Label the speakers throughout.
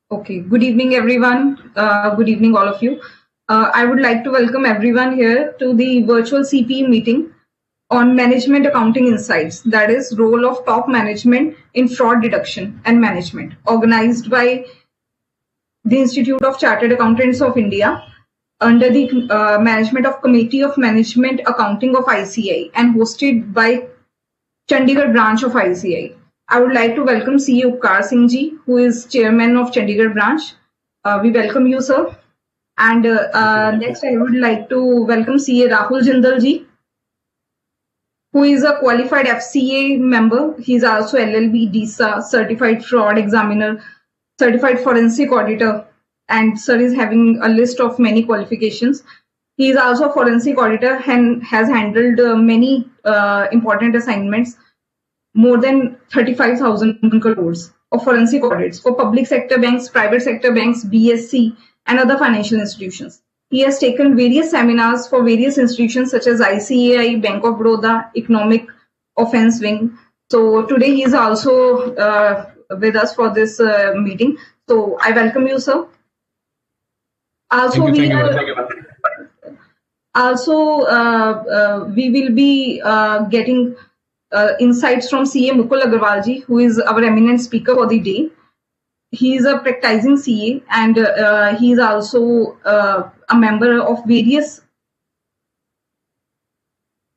Speaker 1: Okay, good evening, everyone. Good evening, all of you. I would like to welcome everyone here to the virtual CPE meeting on Management Accounting Insights, that is, role of top management in fraud detection and management, organized by the Institute of Chartered Accountants of India under the management of Committee of Management Accounting of ICAI and hosted by Chandigarh branch of ICAI. I would like to welcome CA Upkar Singh ji, who is chairman of Chandigarh branch. We welcome you, sir. And next, I would like to welcome CA Rahul Jindal ji, who is a qualified FCA member. He is also LLB, DISA, certified fraud examiner, certified forensic auditor, and sir is having a list of many qualifications. He is also a forensic auditor and has handled many important assignments, more than 35,000 crores of forensic audits for public sector banks, private sector banks, BSC, and other financial institutions. He has taken various seminars for various institutions such as ICAI, Bank of Baroda, Economic Offense Wing. So today he is also with us for this meeting. So I welcome you, sir. Also, we will be getting insights from CA Mukul Agarwal ji, who is our eminent speaker for the day. He is a practicing CA and he is also a member of various.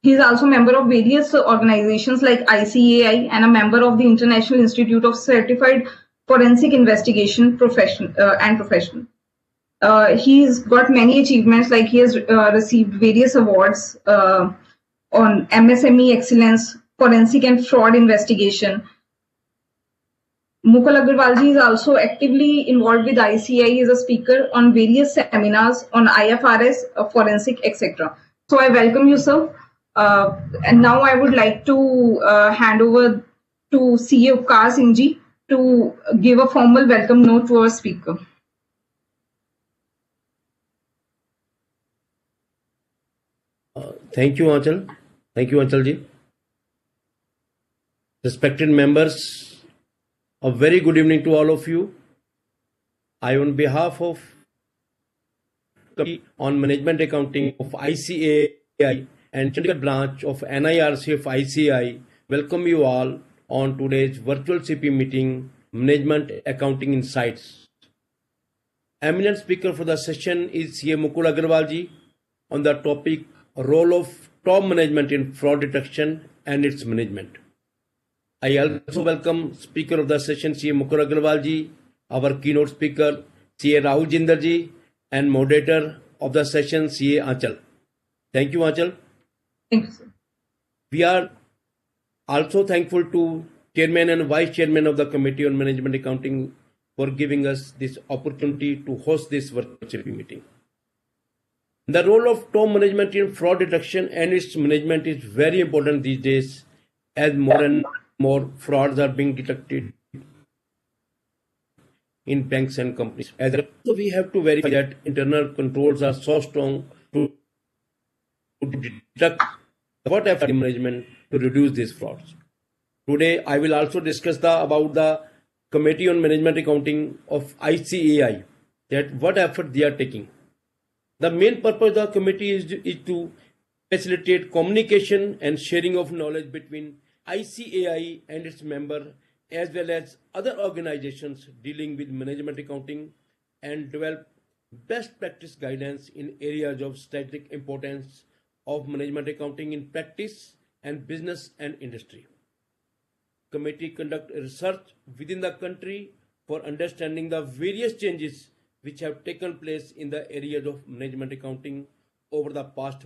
Speaker 1: He is also a member of various organizations like ICAI and a member of the International Institute of Certified Forensic Investigation Profession. He's got many achievements, like he has received various awards on MSME excellence, forensic and fraud investigation. Mukul Agarwalji is also actively involved with ICAI as a speaker on various seminars on IFRS, forensic, etc. So I welcome you, sir. And now I would like to hand over to CA Upkar Singh ji to give a formal welcome note to our speaker.
Speaker 2: Thank you, Anchal. Thank you, Anchal ji. Respected members, a very good evening to all of you. I, on behalf of Committee on Management Accounting of ICAI and Chandigarh branch of NIRC of ICAI, welcome you all on today's virtual CP meeting, Management Accounting Insights. Eminent speaker for the session is CA Mukul Agarwal ji on the topic role of top management in fraud detection and its management. I also welcome speaker of the session CA Mukul Agarwal ji, our keynote speaker CA Rahul Jindal ji, and moderator of the session CA Anchal. Thank you, Anchal.
Speaker 1: Thank you, sir.
Speaker 2: We are also thankful to Chairman and Vice Chairman of the Committee on Management Accounting for giving us this opportunity to host this virtual meeting. The role of top management in fraud detection and its management is very important these days, as more and more frauds are being detected in banks and companies. As also, we have to verify that internal controls are so strong to detect what effort management to reduce these frauds. Today, I will also discuss about the Committee on Management Accounting of ICAI, that what effort they are taking. The main purpose of the committee is to facilitate communication and sharing of knowledge between ICAI and its members, as well as other organizations dealing with management accounting, and develop best practice guidance in areas of strategic importance of management accounting in practice and business and industry. Committee conduct research within the country for understanding the various changes which have taken place in the areas of management accounting over the past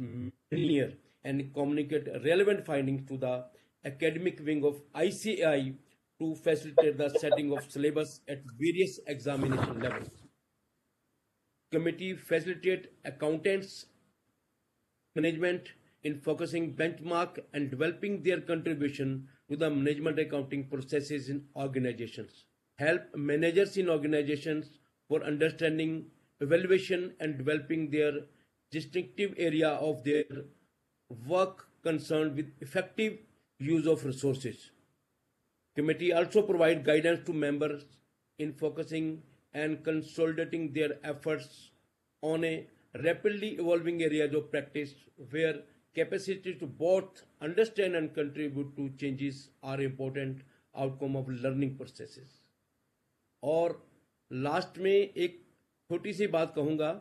Speaker 2: year and communicate relevant findings to the academic wing of ICAI to facilitate the setting of syllabus at various examination levels. Committee facilitate accountants management in focusing benchmark and developing their contribution to the management accounting processes in organizations. Help managers in organizations for understanding, evaluation, and developing their distinctive area of their work concerned with effective use of resources. Committee also provide guidance to members in focusing and consolidating their efforts on a rapidly evolving areas of practice where capacity to both understand and contribute to changes are important outcome of learning processes. और last में एक छोटी सी बात कहूँगा,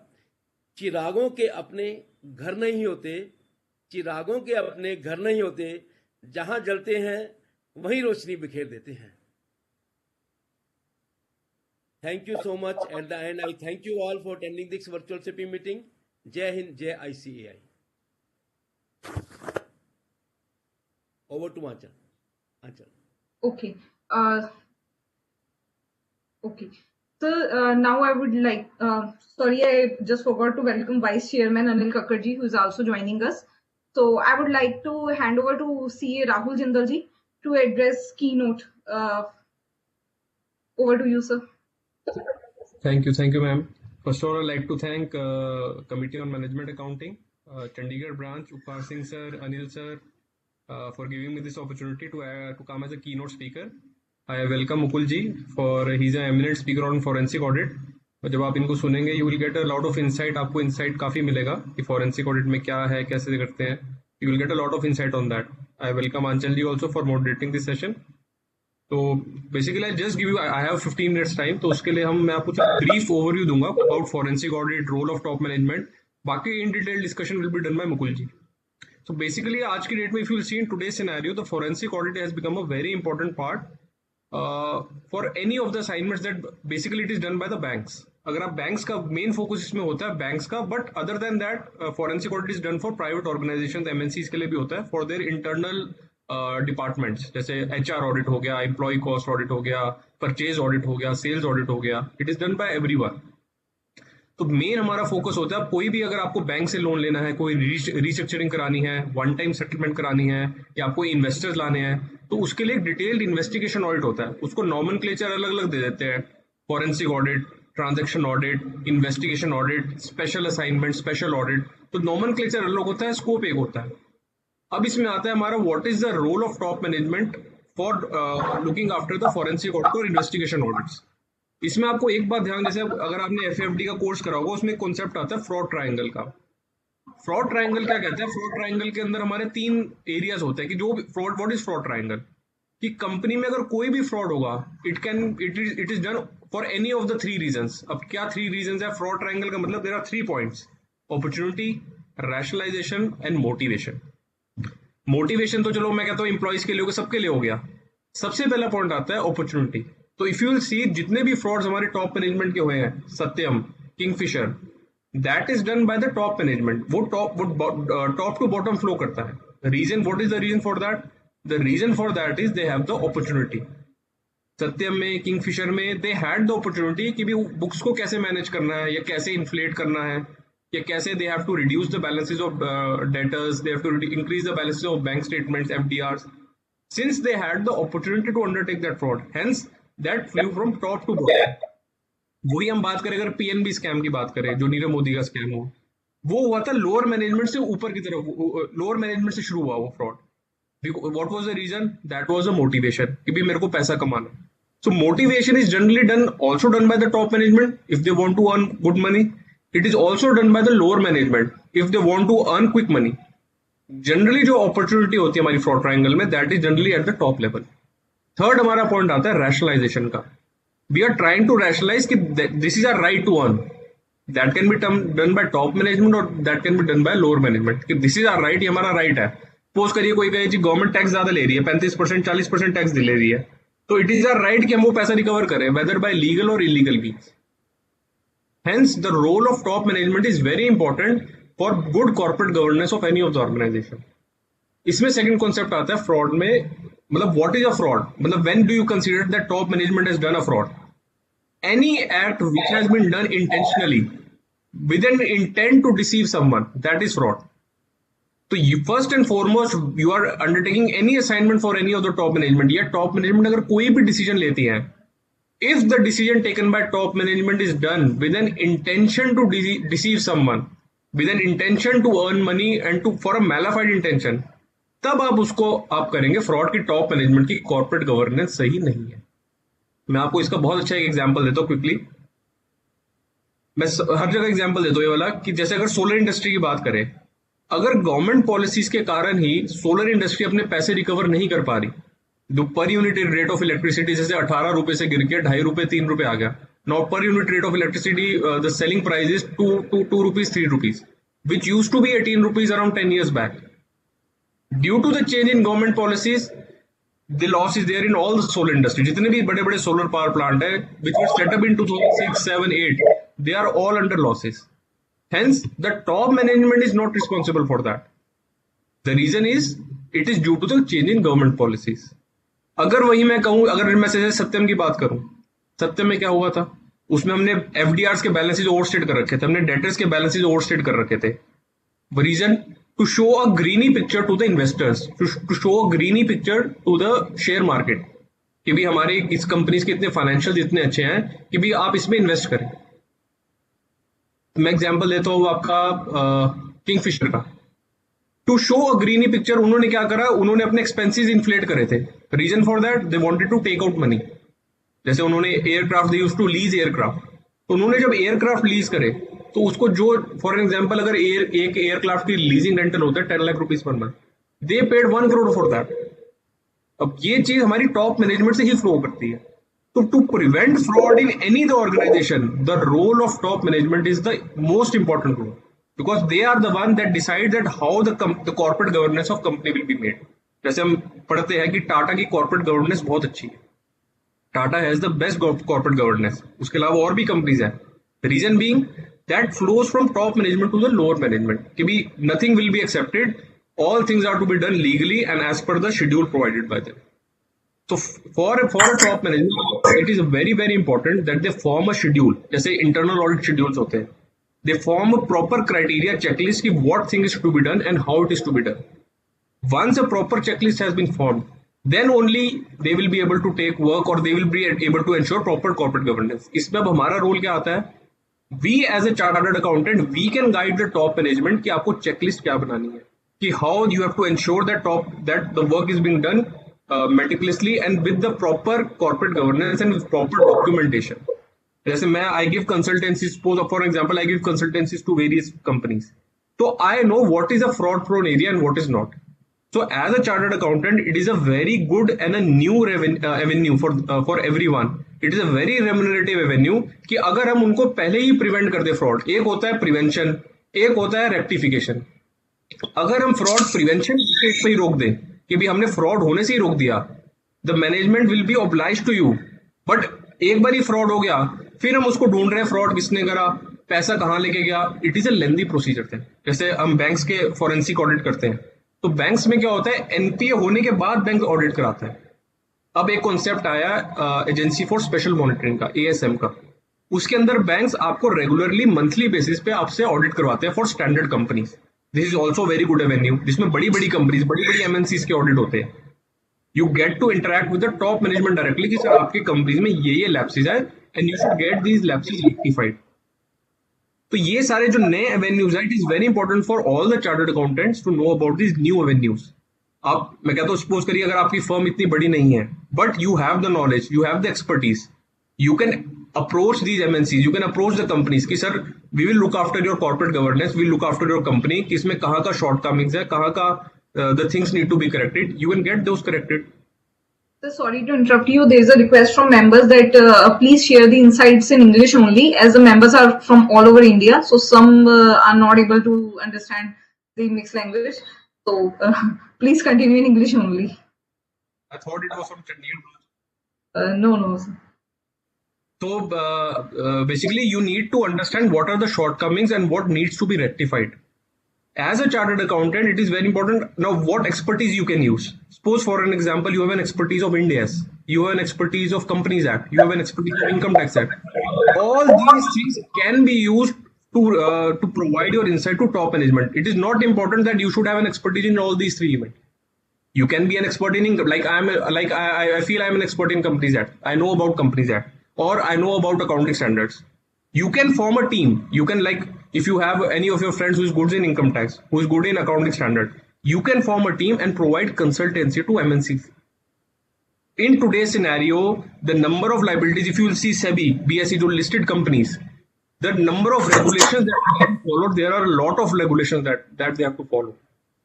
Speaker 2: चिरागों के अपने घर नहीं होते, चिरागों के अपने घर नहीं होते, जहां जलते हैं वहीं रोशनी बिखेर देते हैं. Thank you so much. At the end, I thank you all for attending this virtual CP meeting. Jai Hind, Jai ICAI. Over to Aanchal. Aanchal.
Speaker 1: Okay. Okay. So now I would like, sorry, I just forgot to welcome Vice Chairman Anil Kakkarji, who is also joining us. So I would like to hand over to CA Rahul Jindalji to address keynote. Over to you, sir.
Speaker 3: Thank you, ma'am. First of all, I'd like to thank Committee on Management Accounting, Chandigarh branch, Upar Singh sir, Anil sir, for giving me this opportunity to come as a keynote speaker. I welcome Mukul ji he's an eminent speaker on forensic audit. और जब आप इनको सुनेंगे, you will get a lot of insight. आपको insight काफी मिलेगा कि forensic audit में क्या है, कैसे करते हैं. You will get a lot of insight on that. I welcome Aanchal ji also for moderating this session. तो basically I just give you, I have 15 minutes time, तो उसके लिए मैं आपको ब्रीफ ओवरव्यू दूंगा about forensic audit, role of top management. बाकी in detail discussion will be done by Mukul ji. So basically आज की डेट में if you will see in today's scenario, the forensic audit has become a very important part for any of the assignments that basically it is done by the banks. अगर आप banks का main focus इसमें होता है banks का, but other than that forensic audit is done for private organisation, MNCs के लिए भी होता है फॉर देयर इंटरनल डिपार्टमेंट्स, जैसे एचआर ऑडिट हो गया, एम्प्लॉय कॉस्ट ऑडिट हो गया, परचेज ऑडिट हो गया, सेल्स ऑडिट हो गया. It is done bye everyone. तो मेन हमारा फोकस होता है, कोई भी अगर आपको बैंक से लोन लेना है, कोई रिस्ट्रक्चरिंग करानी है, वन टाइम सेटलमेंट करानी है, या आपको इन्वेस्टर्स लाने हैं, तो उसके लिए एक डिटेल्ड इन्वेस्टिगेशन ऑडिट होता है. उसको नॉमेनक्लेचर अलग अलग दे देते हैं, forensic audit, transaction audit, investigation audit, special assignment, special audit. तो नॉमेनक्लेचर अलग होता है, स्कोप एक होता है. अब इसमें आता है हमारा what is the role of top management for looking after the forensic audit और इन्वेस्टिगेशन ऑडिट्स. इसमें आपको एक बात ध्यान, जैसे अगर आपने एफएफडी का कोर्स करा होगा, उसमें एक कॉन्सेप्ट आता है फ्रॉड ट्रायंगल का. फ्रॉड ट्रायंगल क्या कहते हैं? फ्रॉड ट्रायंगल के अंदर हमारे 3 एरियाज होते हैं कि जो fraud, what is fraud triangle, कि कंपनी में अगर कोई भी फ्रॉड होगा, it is done for any of the 3 reasons. अब क्या 3 रीजंस है फ्रॉड ट्रायंगल का? मतलब there are 3 points: opportunity, rationalisation and motivation. Motivation तो चलो मैं कहता हूँ एम्प्लॉइज के लिए होगा, सबके लिए हो गया. सबसे पहला पॉइंट आता है अपॉर्चुनिटी. तो इफ यू विल सी, जितने भी फ्रॉड्स हमारे टॉप मैनेजमेंट के हुए हैं, Satyam, Kingfisher, that is done by the top management. वो टॉप टू बॉटम फ्लो करता है. Reason, what is the reason for that? The reason for that is they have the opportunity. Satyam में, Kingfisher में they had the opportunity कि भी books को कैसे manage करना है, या कैसे इन्फ्लेट करना है, या कैसे they have to reduce the balances of debtors, they have to increase the balances of bank statements, FDRs. Since they had the opportunity to undertake that fraud, hence that flew from top to bottom. वही हम बात करें, अगर PNB scam की बात करें, जो नीरव मोदी का स्कैम हो, वो हुआ था लोअर मैनेजमेंट से ऊपर की तरफ, लोअर मैनेजमेंट से शुरू हुआ वो fraud. What was the reason? That was a motivation कि भी मेरे को पैसा कमाना. So motivation is generally done, also done by the top management if they want to earn good money. It is also done by the lower management if they want to earn quick money. Generally जो opportunity होती है हमारी fraud triangle में, that is generally at the top level. Third हमारा point आता है rationalization का. We are trying to rationalize कि this is our right to earn. That can be done by top management or that can be done by lower management. कि this is our right, ये हमारा right है. Suppose करिए कोई कहे जी government tax ज्यादा ले रही है, 35%, 40% टैक्स ले रही है, तो it is our right कि हम वो पैसा रिकवर करें, whether by legal or illegal means. Hence, the role of top management is very important for good corporate governance of any of the organization. इसमें second concept आता है fraud में, मतलब what is a fraud? मतलब when do you consider that top management has done a fraud? Any act which has been done intentionally with an intent to deceive someone, that is fraud. So you first and foremost you are undertaking any assignment for any of the top management. या top management अगर कोई भी decision लेती है, if the decision taken by top management is done with an intention to deceive someone, with an intention to earn money and to for a malified intention, तब आप उसको आप करेंगे फ्रॉड. की टॉप मैनेजमेंट की corporate governance सही नहीं है. मैं आपको इसका बहुत अच्छा एक एग्जांपल देता हूँ क्विकली. मैं हर जगह एग्जांपल देता हूँ ये वाला कि जैसे अगर सोलर इंडस्ट्री की बात करें, अगर गवर्नमेंट पॉलिसीज के कारण ही सोलर इंडस्ट्री अपने पैसे रिकवर नहीं कर पा रही, जो per unit rate of electricity जैसे 18 रुपए से गिर के 2.5 रुपए 3 रुपए आ गया. Now per unit rate of electricity the selling price is 2 rupees 3 rupees, which used to be 18 rupees around 10 years back. Due to the change in government policies, the loss is there in all the solar industry. जितने भी बड़े बड़े solar power plant है which were set up in 2006, 7, 8, they are all under losses. Hence, the top management is not responsible for that. The reason is it is due to the change in government policies. अगर वही मैं कहूँ, अगर मैं जैसे सत्यम की बात करूं, सत्यम में क्या हुआ था, उसमें हमने एफडीआर के बैलेंसेज ओवरस्टेट कर रखे थे, हमने डेटर्स के बैलेंसेज ओवरस्टेट कर रखे थे. Reason to show a greeny picture to the investors, to show a greeny picture to the share market कि भी हमारे इस कंपनीज के इतने फाइनेंशियल इतने अच्छे हैं कि भी आप इसमें इन्वेस्ट करें. मैं एग्जांपल देता हूँ आपका किंगफिशर का. To show a greeny picture उन्होंने क्या करा, उन्होंने अपने एक्सपेंसेस इन्फ्लेट करे थे. Reason for that they wanted to take out money. जैसे उन्होंने aircraft, they used to lease aircraft, तो उन्होंने जब एयरक्राफ्ट लीज करे तो उसको जो फॉर एग्जांपल अगर एक एयरक्राफ्ट की लीजिंग रेंटल होता है 10 lakh rupees per month, they paid 1 crore for that. अब ये चीज हमारी टॉप मैनेजमेंट से ही फ्लो करती है. तो to prevent fraud in any the organisation, the role of top management is the most important role, because they are the one that decide that how the corporate governance of company will be made. जैसे हम पढ़ते हैं कि टाटा की corporate governance बहुत अच्छी है, Tata has the best corporate governance. उसके अलावा और भी कंपनीज हैं. Reason being that flows from top management to the lower management कि भी nothing will be accepted, all things are to be done legally and as per the schedule provided by them. So for a top management, it is very very important that they form a schedule. जैसे internal audit schedules होते हैं, they form a proper criteria checklist ki what thing is to be done and how it is to be done. Once a proper checklist has been formed, then only they will be able to take work or they will be able to ensure proper corporate governance. इसमें अब हमारा role क्या आता है, we as a chartered accountant, we can guide the top management कि आपको checklist क्या बनानी है, कि how you have to ensure that the work is being done meticulously and with the proper corporate governance and with proper documentation. जैसे मैं I give consultancy, suppose for example I give consultancies to various companies, तो I know what is a fraud prone area and what is not. So as a chartered accountant it is a very good and a new avenue for everyone. It is a very remunerative avenue कि अगर हम उनको पहले ही prevent कर दे fraud. एक होता है prevention, एक होता है रेक्टिफिकेशन. अगर हम फ्रॉड प्रिवेंशन पे ही रोक दें कि भी हमने फ्रॉड होने से ही रोक दिया, the management will be obliged to you. But एक बार ही फ्रॉड हो गया, फिर हम उसको ढूंढ रहे हैं फ्रॉड किसने करा, पैसा कहां लेके गया. It is a lengthy procedure थे. जैसे हम बैंक्स के फॉरेंसिक ऑडिट करते हैं, तो बैंक्स में क्या होता है, एनपीए होने के बाद बैंक ऑडिट कराता है. अब एक कॉन्सेप्ट आया एजेंसी फॉर स्पेशल मॉनिटरिंग का, एएसएम का. उसके अंदर बैंक्स आपको रेगुलरली मंथली बेसिस पे आपसे ऑडिट करवाते हैं for standard companies. This is also very good Avenue, जिसमें बड़ी बड़ी कंपनीज, बड़ी बड़ी एमएनसीज के ऑडिट होते हैं. You get to interact with the top management directly कि सर आपकी कंपनीज में ये लैप्सेज है and you should get these lapses rectified. तो ये सारे जो नए avenues है, it is very important for all the chartered accountants to know about these new avenues. आप, मैं कहता हूँ, सपोज करिए अगर आपकी फर्म इतनी बड़ी नहीं है, but you have the knowledge, you have the expertise, you can approach these MNCs, you can approach the companies कि sir we will look after your corporate governance, we will look after your company, कि इसमें कहाँ का shortcomings है, कहाँ का the things need to be corrected. You can get those corrected.
Speaker 1: So sorry to interrupt you. There is a request from members that please share the insights in English only, as the members are from all over India. So some are not able to understand the mixed language. So please continue in English only.
Speaker 3: I thought it was from Chandigarh.
Speaker 1: No. Sir.
Speaker 3: So basically, you need to understand what are the shortcomings and what needs to be rectified. As a chartered accountant, it is very important now what expertise you can use. Suppose for an example, you have an expertise of Ind AS, you have an expertise of Companies Act, you have an expertise of Income Tax Act. All these things can be used to provide your insight to top management. It is not important that you should have an expertise in all these three elements. You can be an expert in income, I feel I'm an expert in Companies Act. I know about Companies Act, or I know about accounting standards. You can form a team. You can, like, if you have any of your friends who is good in income tax, who is good in accounting standard, you can form a team and provide consultancy to MNCs. In today's scenario, the number of liabilities, if you will see SEBI, BSE, जो listed companies, the number of regulations that they have to follow, there are a lot of regulations that they have to follow.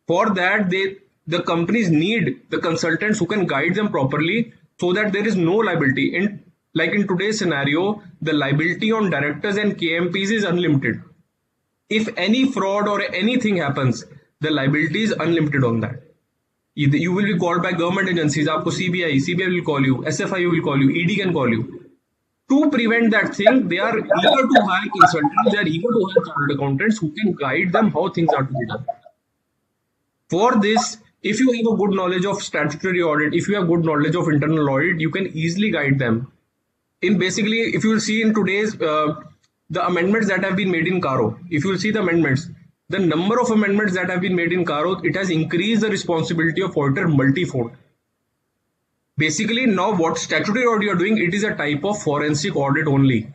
Speaker 3: For that, the companies need the consultants who can guide them properly so that there is no liability. In today's scenario, the liability on directors and KMPs is unlimited. If any fraud or anything happens, the liability is unlimited on that. You will be called by government agencies. आपको CBI will call you, SFIU will call you, ED can call you. To prevent that thing, they are eager to hire consultants, they are eager to hire chartered accountants who can guide them how things are to be done. For this, if you have a good knowledge of statutory audit, if you have good knowledge of internal audit, you can easily guide them. Basically, if you will see in today's the amendments that have been made in Caro, if you will see the amendments, the number of amendments that have been made in Caro, it has increased the responsibility of auditor multifold. Basically, now what statutory audit you are doing, it is a type of forensic audit only.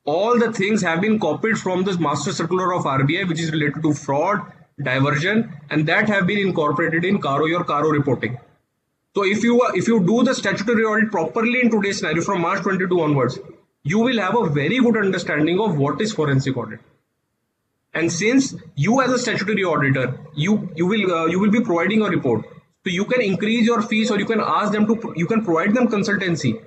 Speaker 3: All the things have been copied from the master circular of RBI, which is related to fraud, diversion, and that have been incorporated in your Caro reporting. So if you do the statutory audit properly in today's scenario from March 22 onwards, you will have a very good understanding of what is forensic audit. And since you as a statutory auditor, you will be providing a report, so you can increase your fees, or you can ask them to, you can provide them consultancy.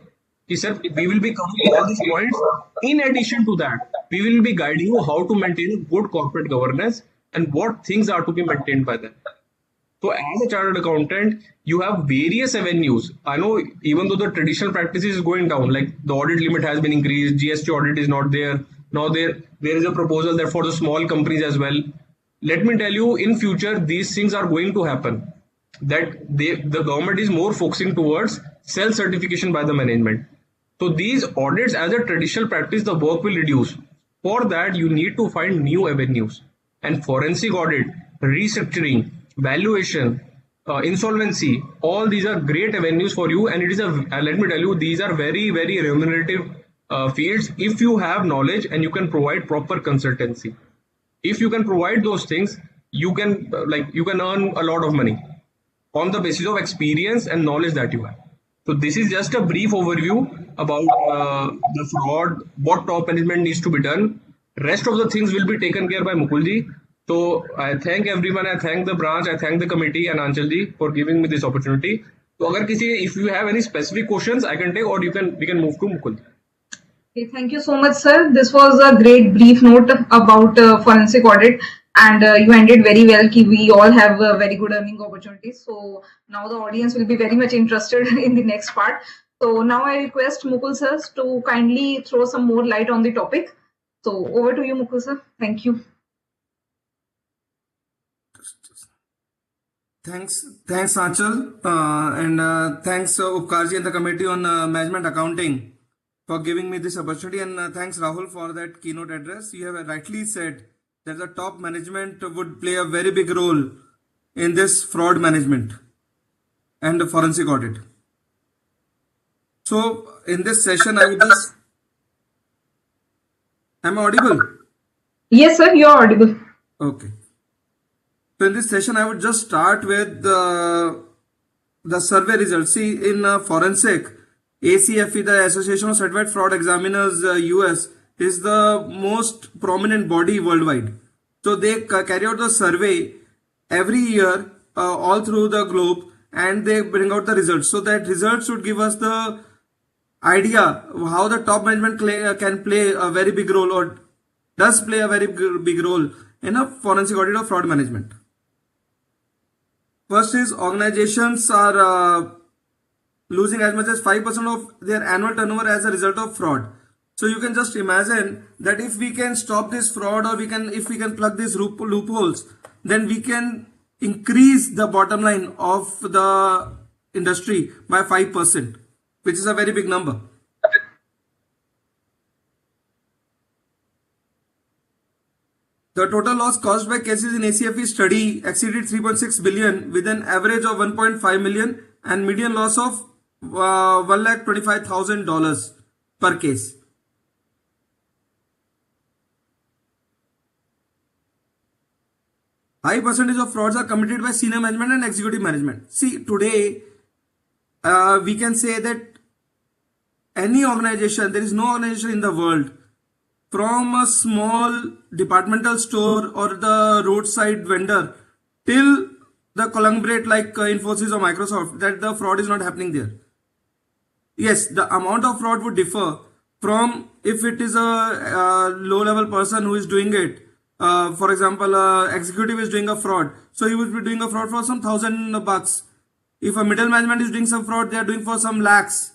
Speaker 3: He said, we will be covering all these points. In addition to that, we will be guiding you how to maintain a good corporate governance and what things are to be maintained by them. So as a chartered accountant, you have various avenues. I know even though the traditional practices is going down, like the audit limit has been increased, GST audit is not there. Now there is a proposal that for the small companies as well. Let me tell you, in future, these things are going to happen. That the government is more focusing towards self-certification by the management. So these audits as a traditional practice, the work will reduce. For that, you need to find new avenues. And forensic audit, restructuring, valuation, insolvency, all these are great avenues for you. And it is let me tell you, these are very, very remunerative fields if you have knowledge and you can provide proper consultancy. If you can provide those things, you can earn a lot of money on the basis of experience and knowledge that you have. So this is just a brief overview about the fraud, what top management needs to be done. Rest of the things will be taken care by Mukulji. So I thank everyone. I thank the branch. I thank the committee and Anchalji for giving me this opportunity. So if you have any specific questions, I can take, or we can move to Mukulji.
Speaker 1: Okay, thank you so much, sir. This was a great brief note about forensic audit, and you ended very well. We all have very good earning opportunities. So now the audience will be very much interested in the next part. So now I request Mukul sir to kindly throw some more light on the topic. So over to you, Mukul sir. Thank you.
Speaker 4: Thanks, Aanchal, and thanks Upkarji and the Committee on Management Accounting for giving me this opportunity, and thanks Rahul for that keynote address. You have rightly said that the top management would play a very big role in this fraud management and the forensic audit. So in this session, I would just... Am I audible?
Speaker 1: Yes, sir, you are audible.
Speaker 4: Okay. So in this session, I would just start with the survey results. See, in forensic, ACFE, the Association of Certified Fraud Examiners, US, is the most prominent body worldwide. So they carry out the survey every year all through the globe, and they bring out the results. So that results would give us the idea how the top management can play a very big role, or does play a very big role in a forensic audit of fraud management. First is organizations are losing as much as 5% of their annual turnover as a result of fraud. So you can just imagine that if we can stop this fraud, or if we can plug these loopholes, then we can increase the bottom line of the industry by 5%, which is a very big number. The total loss caused by cases in ACFE study exceeded 3.6 billion with an average of 1.5 million and median loss of $125,000 per case. High percentage of frauds are committed by senior management and executive management. See, today we can say that any organization, there is no organization in the world from a small departmental store or the roadside vendor till the conglomerate like Infosys or Microsoft, that the fraud is not happening there. Yes, the amount of fraud would differ from if it is a low level person who is doing it. For example, executive is doing a fraud, so he would be doing a fraud for some $1,000. If a middle management is doing some fraud, they are doing for some lakhs.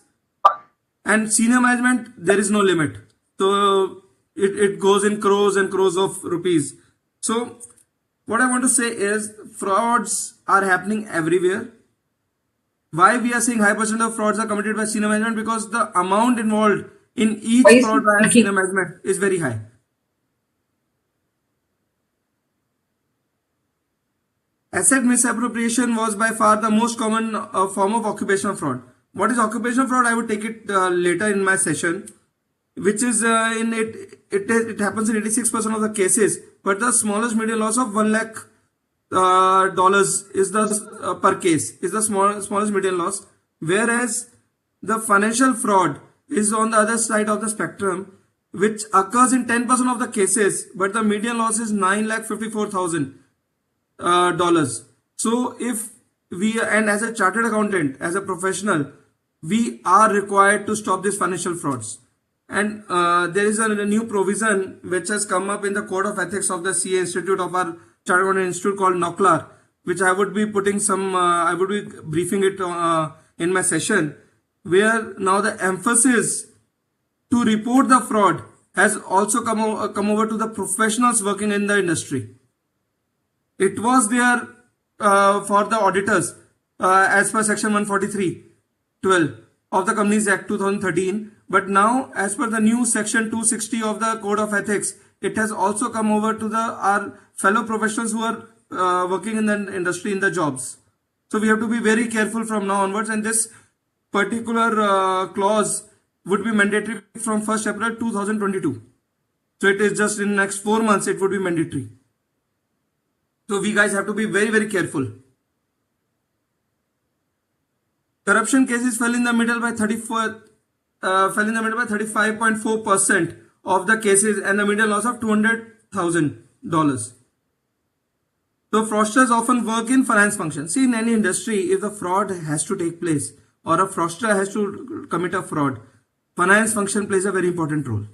Speaker 4: And senior management, there is no limit. So it goes in crores and crores of rupees. So what I want to say is frauds are happening everywhere. Why we are saying high percent of frauds are committed by senior management? Because the amount involved in each fraud by senior management is very high. Asset misappropriation was by far the most common form of occupational fraud. What is occupational fraud? I would take it later in my session, which is it happens in 86% of the cases, but the smallest median loss of $1 lakh dollars is the per case is the smallest median loss, whereas the financial fraud is on the other side of the spectrum, which occurs in 10% of the cases, but the median loss is $9,54,000. So if we, and as a chartered accountant, as a professional, we are required to stop these financial frauds. And there is a new provision which has come up in the Code of Ethics of the CA Institute of our Chartered Accountant Institute called NOCLAR, which I would be putting some, I would be briefing it in my session, where now the emphasis to report the fraud has also come over to the professionals working in the industry. It was there for the auditors as per section 143(12) of the Companies Act 2013, but now as per the new section 260 of the Code of Ethics, it has also come over to our fellow professionals who are working in the industry, in the jobs. So we have to be very careful from now onwards, and this particular clause would be mandatory from 1st April 2022. So it is just in the next 4 months it would be mandatory. So we guys have to be very, very careful. Corruption cases fell in the middle by 35.4% of the cases, and the median loss of $200,000. So fraudsters often work in finance functions. See, in any industry, if the fraud has to take place or a fraudster has to commit a fraud, finance function plays a very important role.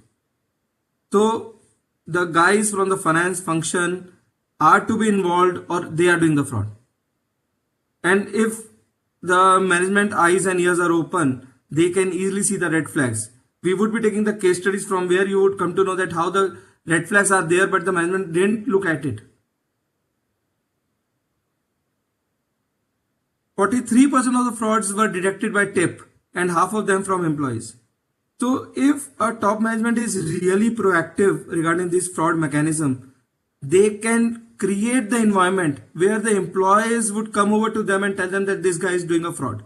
Speaker 4: So the guys from the finance function are to be involved, or they are doing the fraud. And if the management eyes and ears are open, they can easily see the red flags. We would be taking the case studies from where you would come to know that how the red flags are there, but the management didn't look at it. 43% of the frauds were detected by tip, and half of them from employees. So if a top management is really proactive regarding this fraud mechanism, they can create the environment where the employees would come over to them and tell them that this guy is doing a fraud.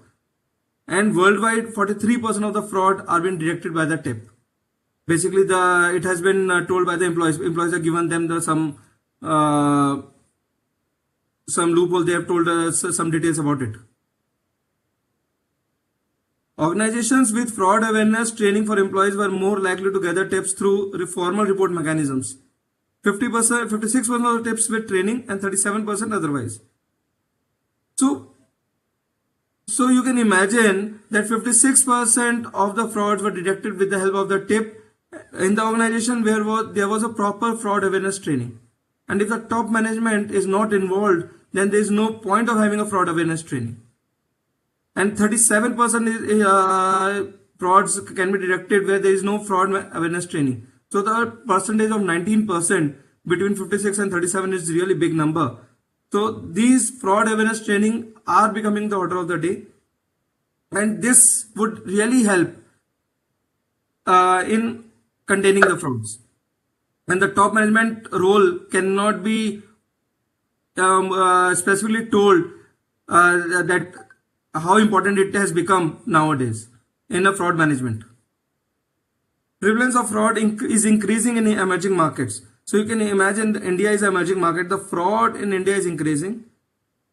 Speaker 4: And worldwide, 43% of the fraud are being detected by the tip. Basically, it has been told by the employees. Employees have given them some loophole. They have told us some details about it. Organizations with fraud awareness training for employees were more likely to gather tips through formal report mechanisms. 56% of the tips with training and 37% otherwise. So you can imagine that 56% of the frauds were detected with the help of the tip in the organization where there was a proper fraud awareness training. And if the top management is not involved, then there is no point of having a fraud awareness training. And 37% frauds can be detected where there is no fraud awareness training. So the percentage of 19% between 56 and 37 is really big number. So these fraud awareness training are becoming the order of the day, and this would really help in containing the frauds. And the top management role cannot be specifically told that how important it has become nowadays in a fraud management. Prevalence of fraud is increasing in emerging markets. So you can imagine India is an emerging market. The fraud in India is increasing.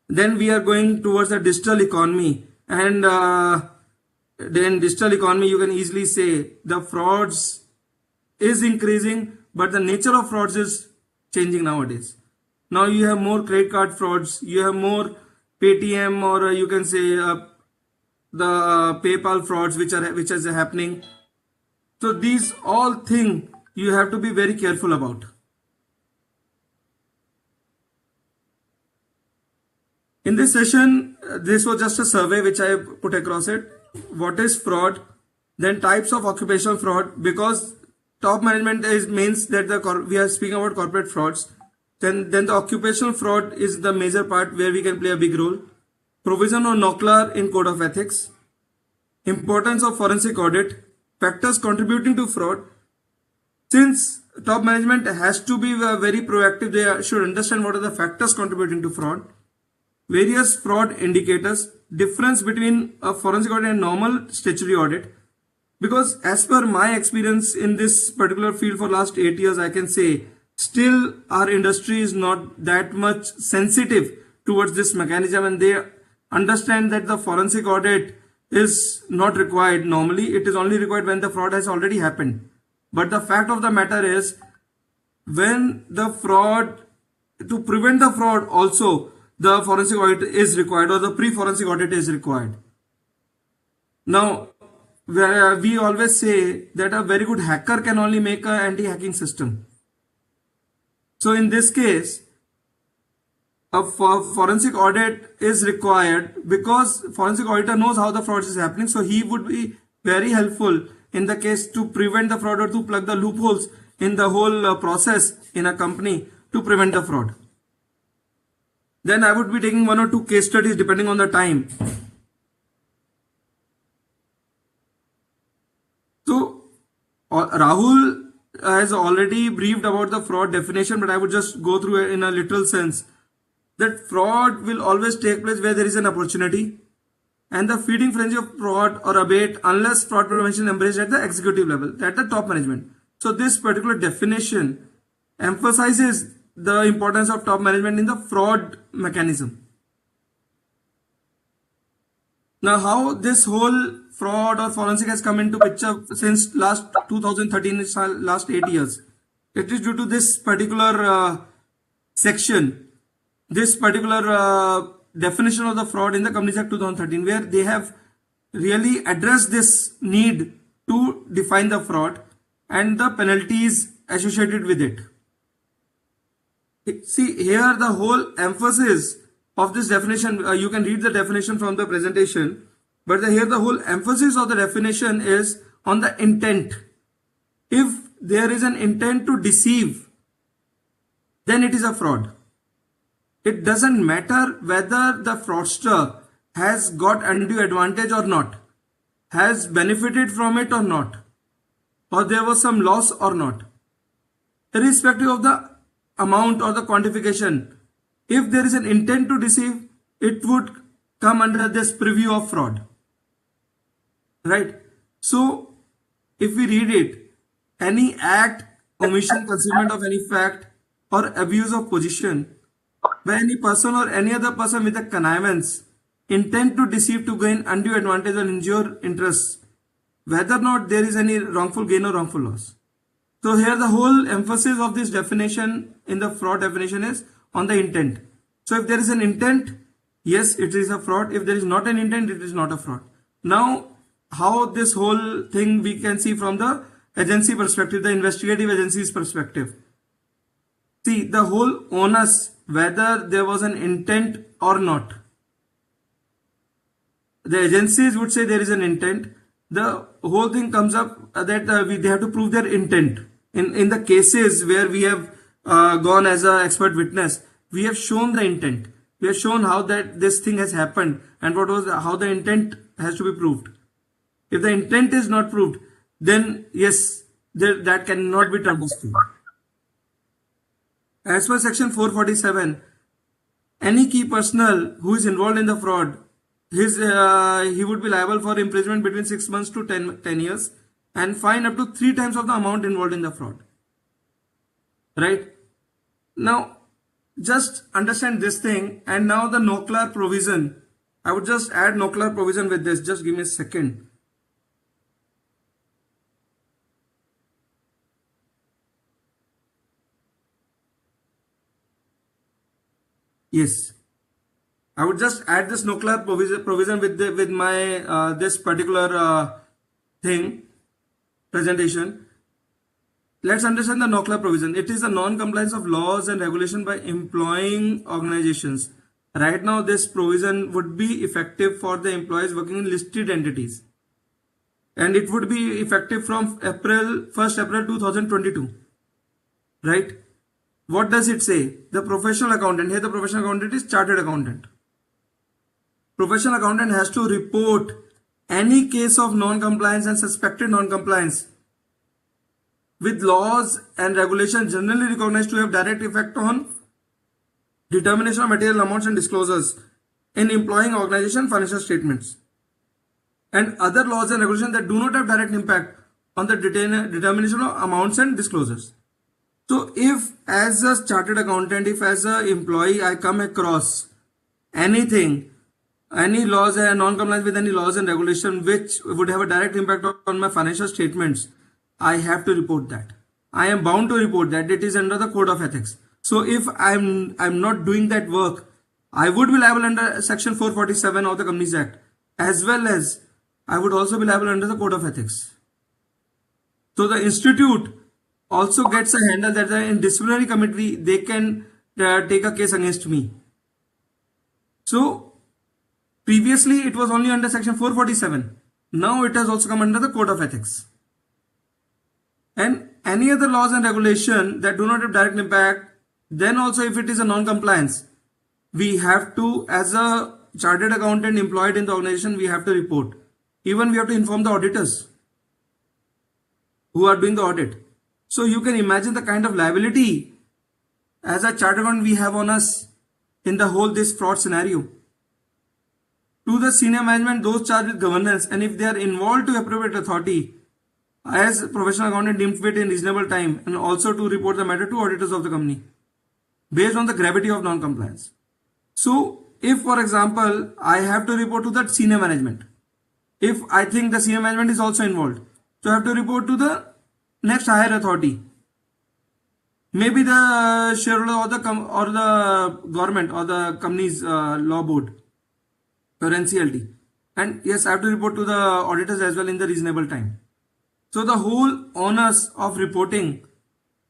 Speaker 4: Then we are going towards a digital economy. And then digital economy, you can easily say the frauds is increasing, but the nature of frauds is changing nowadays. Now you have more credit card frauds, you have more Paytm, or you can say the PayPal frauds which is happening. So these all things you have to be very careful about. In this session, this was just a survey which I put across it. What is fraud? Then types of occupational fraud, because top management means that we are speaking about corporate frauds. Then the occupational fraud is the major part where we can play a big role. Provision of NOCLAR in code of ethics. Importance of forensic audit. Factors contributing to fraud. Since top management has to be very proactive, they should understand what are the factors contributing to fraud. Various fraud indicators. Difference between a forensic audit and normal statutory audit. Because as per my experience in this particular field for last 8 years, I can say still our industry is not that much sensitive towards this mechanism, and they understand that the forensic audit is not required normally. It is only required when the fraud has already happened. But the fact of the matter is, when the fraud, to prevent the fraud also, the forensic audit is required, or the pre-forensic audit is required. Now, we always say that a very good hacker can only make an anti-hacking system. So in this case, a forensic audit is required because forensic auditor knows how the fraud is happening. So he would be very helpful in the case to prevent the fraud or to plug the loopholes in the whole process in a company to prevent the fraud. Then I would be taking 1 or 2 case studies depending on the time. So Rahul has already briefed about the fraud definition, but I would just go through it in a literal sense. That fraud will always take place where there is an opportunity, and the feeding frenzy of fraud or abate unless fraud prevention is embraced at the executive level, at the top management. So this particular definition emphasizes the importance of top management in the fraud mechanism. Now, how this whole fraud or forensic has come into picture since last 2013, last 8 years. It is due to this particular section, this particular definition of the fraud in the Companies Act 2013, where they have really addressed this need to define the fraud and the penalties associated with it. See here the whole emphasis of this definition, you can read the definition from the presentation, but here the whole emphasis of the definition is on the intent. If there is an intent to deceive, then it is a fraud. It doesn't matter whether the fraudster has got undue advantage or not, has benefited from it or not, or there was some loss or not. Irrespective of the amount or the quantification, if there is an intent to deceive, it would come under this preview of fraud. Right? So, if we read it, any act, omission, concealment of any fact, or abuse of position by any person or any other person with a connivance, intent to deceive to gain undue advantage or injure interests, whether or not there is any wrongful gain or wrongful loss. So here the whole emphasis of this definition in the fraud definition is on the intent. So if there is an intent, yes, it is a fraud. If there is not an intent, it is not a fraud. Now, how this whole thing we can see from the agency perspective, the investigative agency's perspective. See, the whole onus, whether there was an intent or not. The agencies would say there is an intent. The whole thing comes up that they have to prove their intent. In the cases where we have gone as an expert witness, we have shown the intent. We have shown how that this thing has happened and how the intent has to be proved. If the intent is not proved, then yes, that cannot be termed as fraud. As per section 447, any key personnel who is involved in the fraud, he would be liable for imprisonment between 6 months to 10 years and fine up to 3 times of the amount involved in the fraud. Right? Now, just understand this thing, and now the NOCLAR provision. I would just add NOCLAR provision with this. Just give me a second. Yes. I would just add this nuclear provision with my this particular thing presentation. Let's understand the nuclear provision. It is the non-compliance of laws and regulation by employing organizations. Right now, this provision would be effective for the employees working in listed entities, and it would be effective from 1st April 2022. Right? What does it say? The professional accountant. Here, the professional accountant is chartered accountant. Professional accountant has to report any case of non-compliance and suspected non-compliance with laws and regulations generally recognized to have direct effect on determination of material amounts and disclosures in employing organization financial statements, and other laws and regulations that do not have direct impact on the determination of amounts and disclosures. So if as a chartered accountant, if as an employee I come across anything, any laws and non-compliance with any laws and regulation which would have a direct impact on my financial statements, I have to report that. I am bound to report that. It is under the code of ethics. So if I'm not doing that work, I would be liable under section 447 of the Companies Act, as well as I would also be liable under the code of ethics. So the institute also gets a handle that in disciplinary committee they can take a case against me. So previously it was only under section 447. Now it has also come under the code of ethics. And any other laws and regulation that do not have direct impact, then also if it is a non-compliance, we have to, as a chartered accountant employed in the organization, we have to report. Even we have to inform the auditors who are doing the audit. So you can imagine the kind of liability as a chartered accountant we have on us in the whole this fraud scenario. To the senior management, those charged with governance, and if they are involved to appropriate authority, as professional accountant deemed fit in reasonable time, and also to report the matter to auditors of the company based on the gravity of non-compliance. So if, for example, I have to report to that senior management, if I think the senior management is also involved, so I have to report to the next higher authority, maybe the shareholder or the government or the company's law board or NCLT, and yes, I have to report to the auditors as well in the reasonable time. So the whole onus of reporting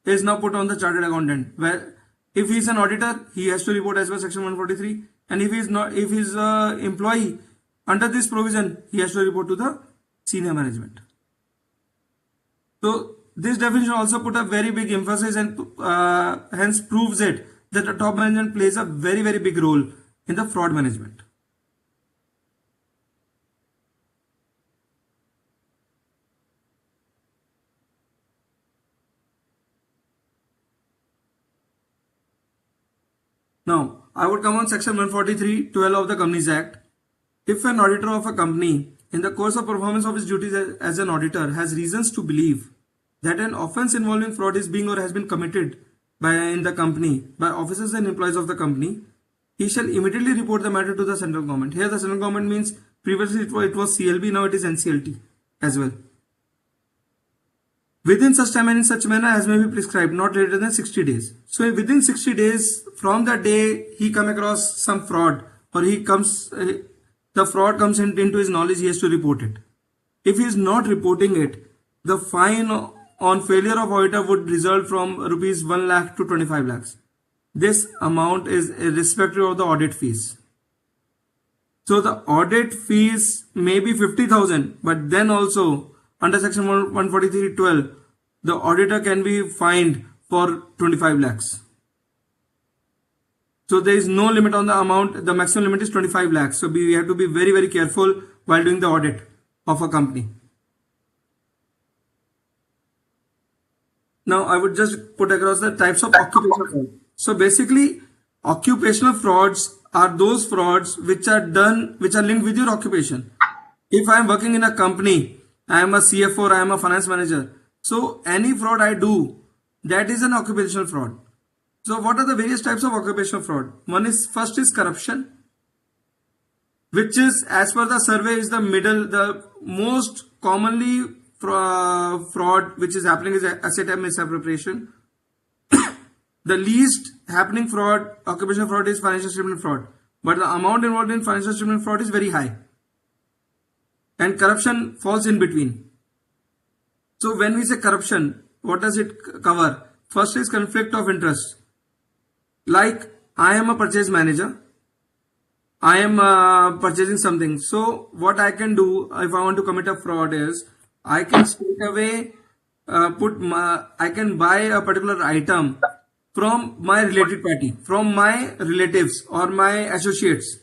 Speaker 4: is now put on the chartered accountant, where if he is an auditor, he has to report as per section 143, and if he is not, if he is an employee under this provision, he has to report to the senior management. So this definition also put a very big emphasis and hence proves it that the top management plays a very, very big role in the fraud management. Now, I would come on section 143(12) of the Companies Act. If an auditor of a company, in the course of performance of his duties as an auditor, has reasons to believe that an offence involving fraud is being or has been committed in the company by officers and employees of the company, he shall immediately report the matter to the central government. Here the central government means previously it was CLB, now it is NCLT as well. Within such time and in such manner as may be prescribed, not later than 60 days. So within 60 days from the day he come across some fraud, or the fraud comes into his knowledge, he has to report it. If he is not reporting it, the fine on failure of auditor would result from rupees 1 lakh to 25 lakhs. This amount is irrespective of the audit fees. So the audit fees may be 50,000, but then also under section 143(12), the auditor can be fined for 25 lakhs. So there is no limit on the amount. The maximum limit is 25 lakhs. So we have to be very, very careful while doing the audit of a company. Now I would just put across the types of occupational fraud. So basically, occupational frauds are those frauds which are linked with your occupation. If I am working in a company, I am a CFO or I am a finance manager. So any fraud I do, that is an occupational fraud. So what are the various types of occupational fraud? First is corruption, which is, as per the survey, is the most commonly fraud which is happening is asset misappropriation. the least happening fraud, occupational fraud, is financial statement fraud. But the amount involved in financial statement fraud is very high. And corruption falls in between. So when we say corruption, what does it cover? First is conflict of interest. Like, I am a purchase manager. I am purchasing something. So what I can do if I want to commit a fraud is, I can straight away I can buy a particular item from my related party, from my relatives or my associates,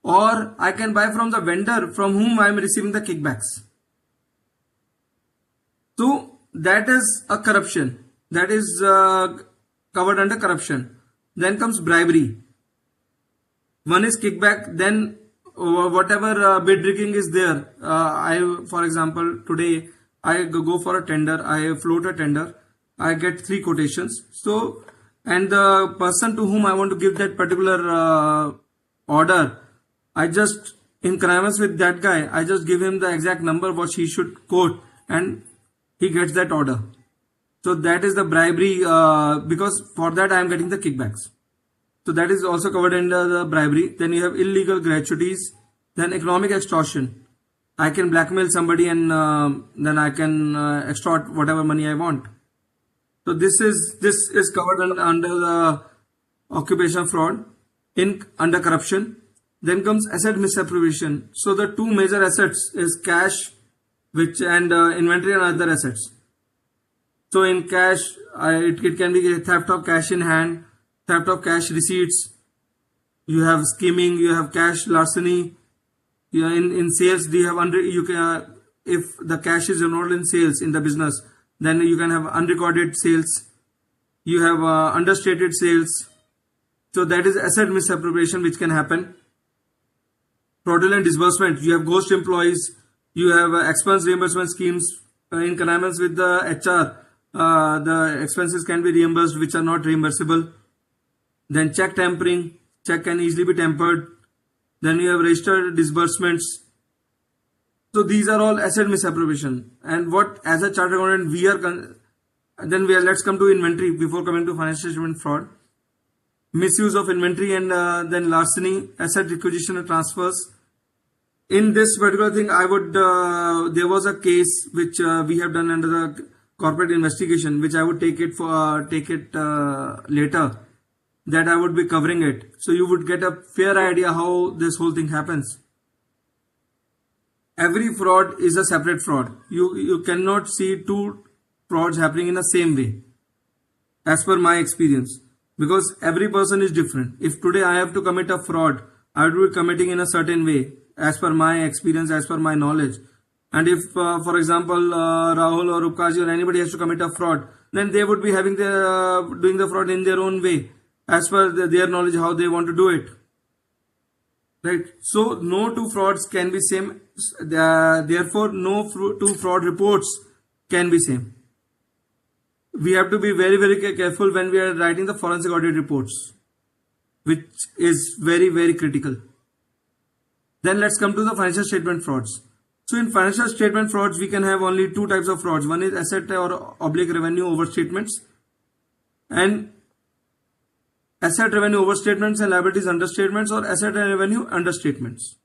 Speaker 4: or I can buy from the vendor from whom I am receiving the kickbacks. So that is a corruption. That is covered under corruption. Then comes bribery. One is kickback. Then whatever bid rigging is there. For example, today I go for a tender. I float a tender. I get 3 quotations. So, and the person to whom I want to give that particular order, I just, in connivance with that guy, I just give him the exact number what he should quote, and he gets that order. So that is the bribery, because for that I am getting the kickbacks. So that is also covered under the bribery. Then you have illegal gratuities. Then economic extortion. I can blackmail somebody and then I can extort whatever money I want. So this is covered under the occupational fraud, under corruption. Then comes asset misappropriation. So the 2 major assets is cash, and inventory and other assets. So in cash, it can be theft of cash in hand, theft of cash receipts. You have skimming, you have cash larceny. In sales, if the cash is involved in sales in the business, then you can have unrecorded sales. You have understated sales. So that is asset misappropriation which can happen. Fraudulent disbursement. You have ghost employees. You have expense reimbursement schemes in connivance with the HR. The expenses can be reimbursed which are not reimbursable. Then check tampering. Check can easily be tampered. Then you have registered disbursements. So these are all asset misappropriation. And what, as a chartered accountant, let's come to inventory before coming to financial statement fraud. Misuse of inventory and then larceny, asset requisition and transfers. In this particular thing, there was a case which we have done under the corporate investigation, which I would take it later. That I would be covering it. So you would get a fair idea how this whole thing happens. Every fraud is a separate fraud. You cannot see 2 frauds happening in the same way, as per my experience, because every person is different. If today I have to commit a fraud, I would be committing in a certain way, as per my experience, as per my knowledge. And if, for example, Rahul or Upkaji or anybody has to commit a fraud, then they would be having doing the fraud in their own way, as per their knowledge, how they want to do it. Right? So no 2 frauds can be same. Therefore, no 2 fraud reports can be same. We have to be very, very careful when we are writing the forensic audit reports, which is very, very critical. Then let's come to the financial statement frauds. So in financial statement frauds, we can have only 2 types of frauds. One is asset or oblique revenue overstatements, and asset revenue overstatements and liabilities understatements, or asset and revenue understatements.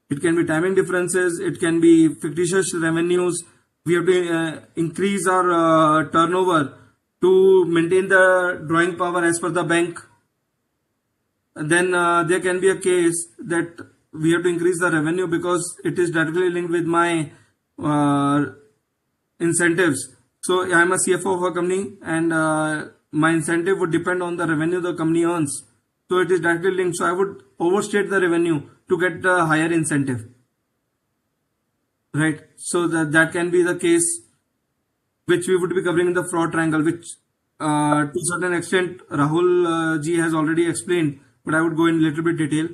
Speaker 4: It can be timing differences. It can be fictitious revenues. We have to increase our turnover to maintain the drawing power as per the bank. And then there can be a case that we have to increase the revenue because it is directly linked with my incentives. So I am a CFO of a company, and my incentive would depend on the revenue the company earns. So it is directly linked. So I would overstate the revenue to get the higher incentive. Right. So that can be the case which we would be covering in the fraud triangle, which to a certain extent Rahul ji has already explained, but I would go in a little bit detail.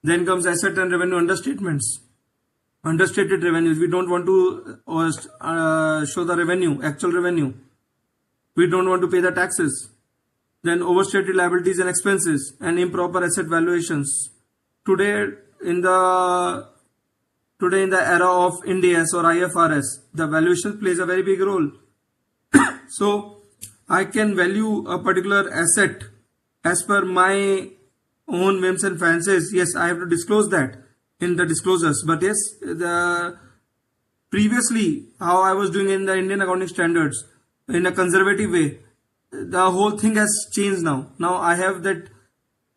Speaker 4: Then comes asset and revenue understatements. Understated revenues. We don't want to show the revenue, actual revenue. We don't want to pay the taxes. Then overstated liabilities and expenses and improper asset valuations. Today in the era of Ind AS or IFRS, the valuation plays a very big role. So I can value a particular asset as per my own whims and fancies. Yes, I have to disclose that in the disclosures. But yes, the previously how I was doing in the Indian accounting standards in a conservative way, the whole thing has changed now. Now I have that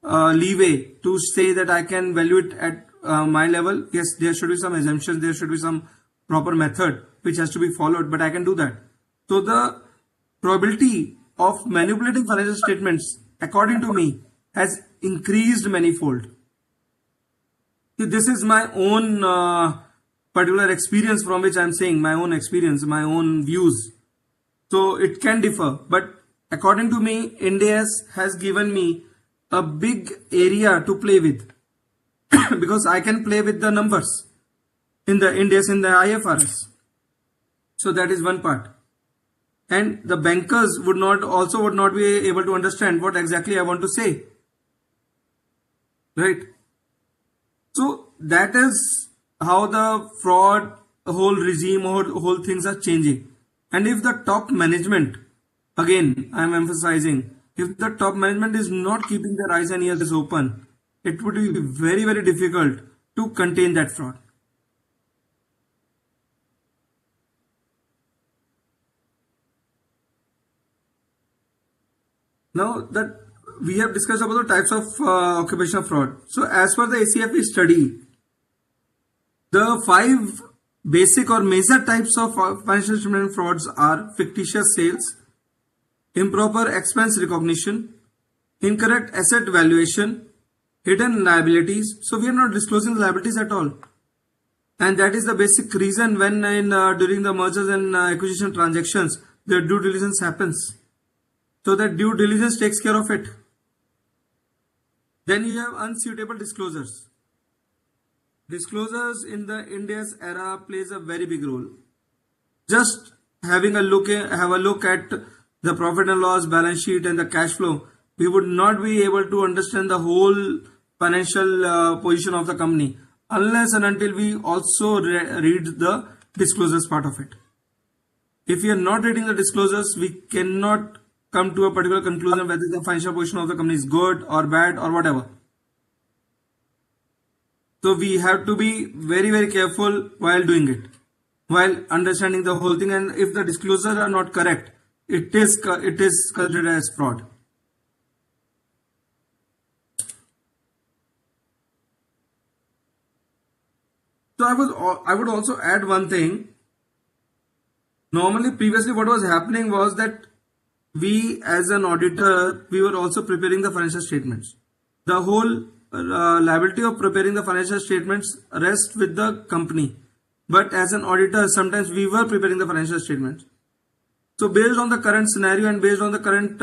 Speaker 4: leeway to say that I can value it at my level. Yes, there should be some assumptions, there should be some proper method which has to be followed, but I can do that. So the probability of manipulating financial statements, according to me, has increased manifold. This is my own particular experience from which I am saying, my own experience, my own views. So it can differ, but according to me, Ind AS has given me a big area to play with because I can play with the numbers in the Ind AS, in the IFRS. So that is one part. And the bankers would not be able to understand what exactly I want to say. Right? So that is how the fraud whole regime or whole things are changing. And if the top management, again I am emphasizing, if the top management is not keeping their eyes and ears open, it would be very, very difficult to contain that fraud. Now that we have discussed about the types of occupational fraud. So as per the ACFE study, the 5 basic or major types of financial instrument frauds are fictitious sales, improper expense recognition, incorrect asset valuation, hidden liabilities. So we are not disclosing the liabilities at all. And that is the basic reason when during the mergers and acquisition transactions, the due diligence happens. So that due diligence takes care of it. Then you have unsuitable disclosures. Disclosures in the Ind AS era plays a very big role. Just having a look at the profit and loss, balance sheet and the cash flow, we would not be able to understand the whole financial position of the company unless and until we also read the disclosures part of it. If we are not reading the disclosures, we cannot come to a particular conclusion whether the financial position of the company is good or bad or whatever. So we have to be very, very careful while doing it, while understanding the whole thing. And if the disclosures are not correct, it is considered as fraud. So I would also add one thing. Normally, previously, what was happening was that we, as an auditor, we were also preparing the financial statements. The whole liability of preparing the financial statements rests with the company. But as an auditor, sometimes we were preparing the financial statements. So based on the current scenario and based on the current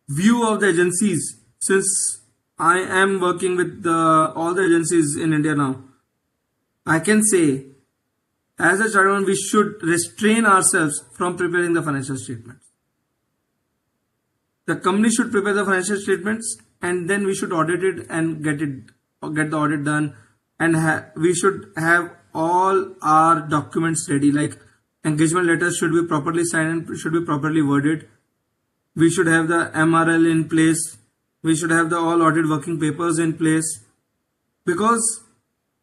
Speaker 4: view of the agencies, since I am working with all the agencies in India now, I can say, as a chartered accountant, we should restrain ourselves from preparing the financial statements. The company should prepare the financial statements and then we should audit it and get the audit done. And we should have all our documents ready, like engagement letters should be properly signed and should be properly worded. We should have the MRL in place. We should have the all audit working papers in place. Because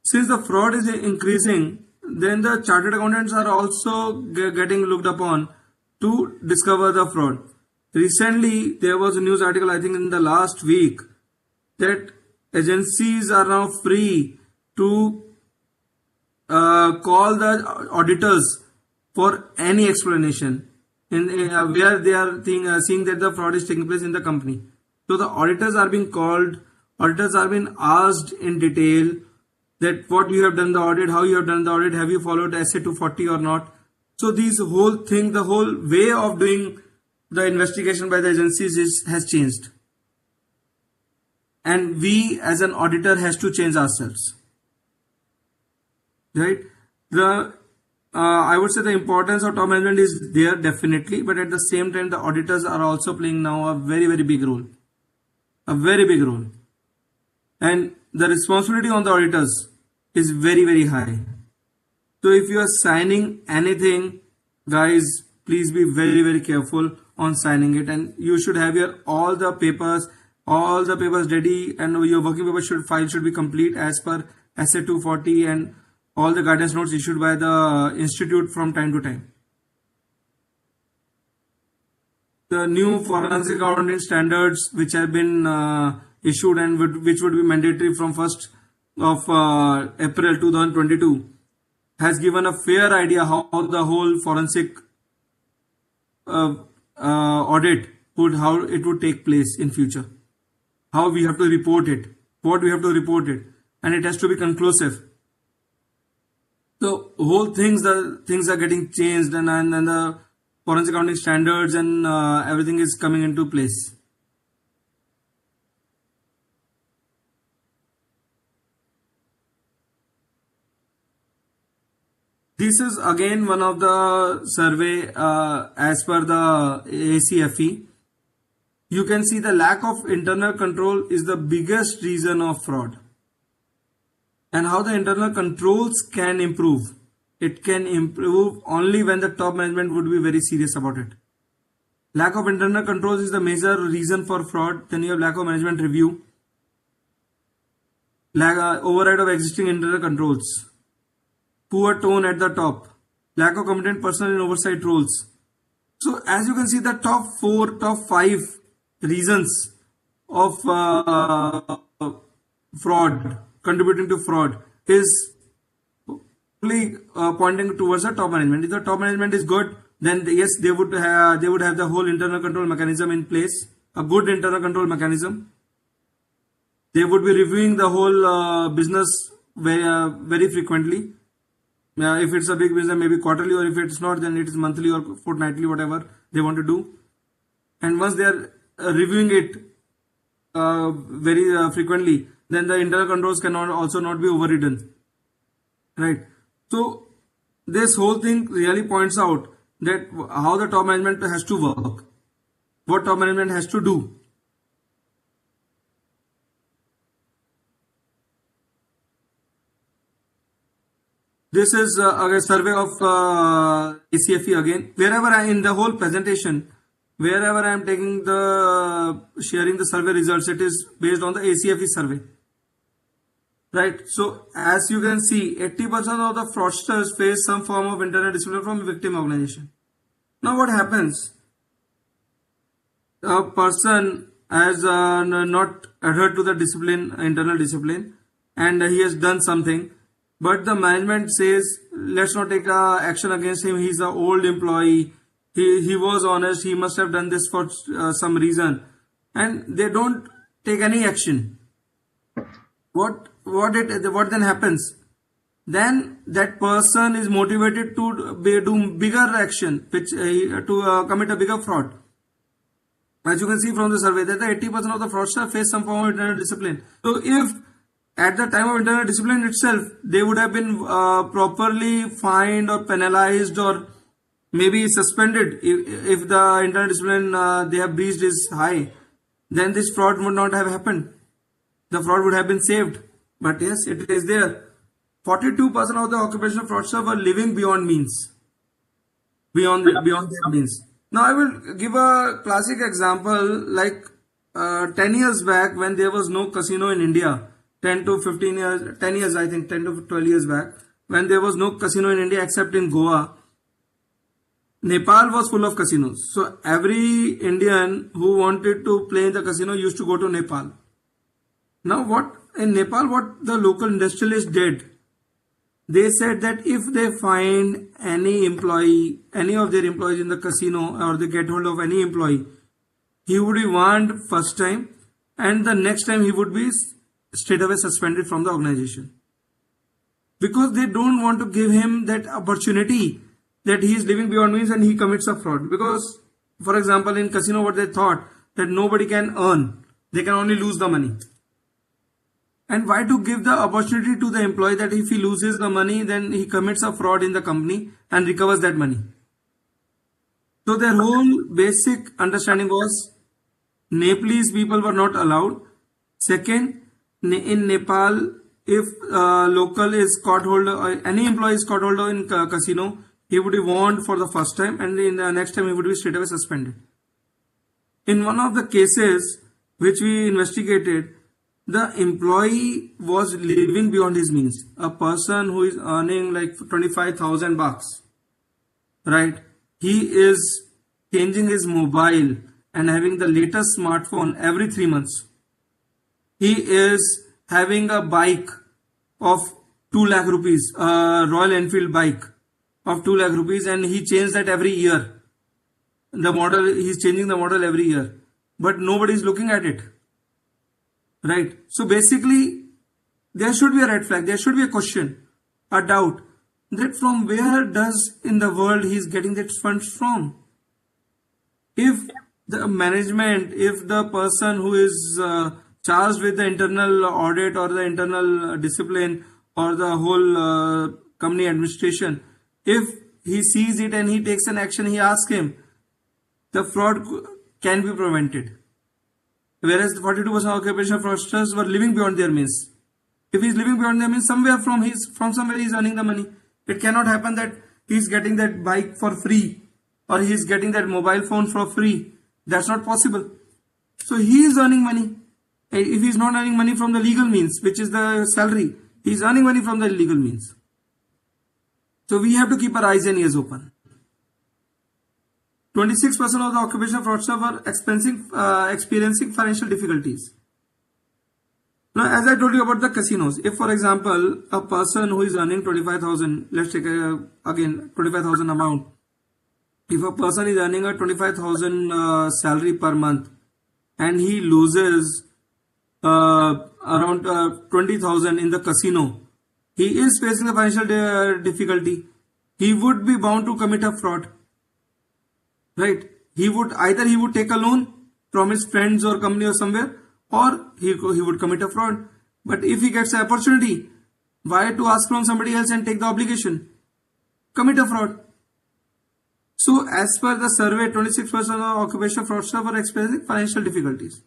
Speaker 4: since the fraud is increasing, then the chartered accountants are also getting looked upon to discover the fraud. Recently, there was a news article, I think in the last week, that agencies are now free to call the auditors for any explanation where they are seeing that the fraud is taking place in the company. So the auditors are being called, auditors are being asked in detail that what you have done the audit, how you have done the audit, have you followed SA 240 or not. So these whole thing, the whole way of doing the investigation by the agencies has changed. And we as an auditor has to change ourselves. Right? I would say the importance of top management is there definitely, but at the same time the auditors are also playing now a very, very big role. A very big role. And the responsibility on the auditors is very, very high. So if you are signing anything, guys, please be very, very careful on signing it. And you should have your all the papers ready, and your working paper file should be complete as per SA 240 and all the guidance notes issued by the institute from time to time. The new forensic accounting standards which have been issued and which would be mandatory from 1st of April 2022 has given a fair idea how the whole forensic audit how it would take place in future, how we have to report it, what we have to report it, and it has to be conclusive. So whole things are getting changed, and the forensic accounting standards and everything is coming into place. This is again one of the survey as per the ACFE. You can see the lack of internal control is the biggest reason of fraud. And how the internal controls can improve. It can improve only when the top management would be very serious about it. Lack of internal controls is the major reason for fraud. Then you have lack of management review, override of existing internal controls, poor tone at the top, lack of competent personnel in oversight roles. So as you can see, the top 5 reasons of fraud, contributing to fraud, is only pointing towards the top management. If the top management is good, then yes, they would have the whole internal control mechanism in place, a good internal control mechanism. They would be reviewing the whole business very frequently. If it's a big business, maybe quarterly, or if it's not, then it is monthly or fortnightly, whatever they want to do. And once they are reviewing it very frequently, then the internal controls cannot also not be overridden, right? So this whole thing really points out that how the top management has to work, what top management has to do. This is a survey of ACFE again. Wherever in the whole presentation, wherever I am taking sharing the survey results, it is based on the ACFE survey. Right. So as you can see, 80% of the fraudsters face some form of internal discipline from victim organization. Now what happens? A person has not adhered to the discipline, internal discipline, and he has done something. But the management says, let's not take action against him. He's an old employee. He was honest. He must have done this for some reason. And they don't take any action. What then happens? Then that person is motivated to do bigger action, to commit a bigger fraud. As you can see from the survey, that the 80% of the fraudsters face some form of internal discipline. So if at the time of internal discipline itself, they would have been properly fined or penalized or maybe suspended if the internal discipline they have breached is high, then this fraud would not have happened. The fraud would have been saved. But yes, it is there. 42% of the occupational fraudsters were living beyond means. Beyond their means. Now I will give a classic example, like 10 years back when there was no casino in India. 10 to 15 years, 10 years I think, 10 to 12 years back, when there was no casino in India except in Goa, Nepal was full of casinos. So every Indian who wanted to play in the casino used to go to Nepal. Now in Nepal, what the local industrialists did, they said that if they find any of their employees in the casino, or they get hold of any employee, he would be warned first time, and the next time he would be straight away suspended from the organization, because they don't want to give him that opportunity that he is living beyond means and he commits a fraud. Because for example, in casino, what they thought, that nobody can earn, they can only lose the money. And why to give the opportunity to the employee that if he loses the money, then he commits a fraud in the company and recovers that money. So their whole basic understanding was Nepalese people were not allowed. Second, in Nepal, if local is caught hold, any employee is caught hold in casino, he would be warned for the first time, and in the next time he would be straight away suspended. In one of the cases which we investigated, the employee was living beyond his means. A person who is earning like 25,000 bucks, right? He is changing his mobile and having the latest smartphone every 3 months. He is having a bike of 2 lakh rupees, a Royal Enfield bike of 2 lakh rupees, and he changed that every year. The model, he's changing the model every year, but nobody is looking at it. Right? So basically, there should be a red flag, there should be a question, a doubt, that from where does in the world he is getting that funds from? If the management, if the person who is charged with the internal audit or the internal discipline or the whole company administration, if he sees it and he takes an action, he asks him, the fraud can be prevented. Whereas the 42% of occupational fraudsters were living beyond their means. If he's living beyond their means, somewhere from somewhere he's earning the money. It cannot happen that he's getting that bike for free or he's getting that mobile phone for free. That's not possible. So he is earning money. If he's not earning money from the legal means, which is the salary, he's earning money from the illegal means. So we have to keep our eyes and ears open. 26% of the occupational fraudsters were experiencing financial difficulties. Now, as I told you about the casinos, if for example, a person who is earning 25,000, let's take again 25,000 amount. If a person is earning a 25,000 salary per month and he loses around 20,000 in the casino, he is facing a financial difficulty. He would be bound to commit a fraud. Right? He would take a loan from his friends or company or somewhere, or he would commit a fraud. But if he gets an opportunity, why to ask from somebody else and take the obligation? Commit a fraud. So as per the survey, 26% of occupational fraudsters were experiencing financial difficulties.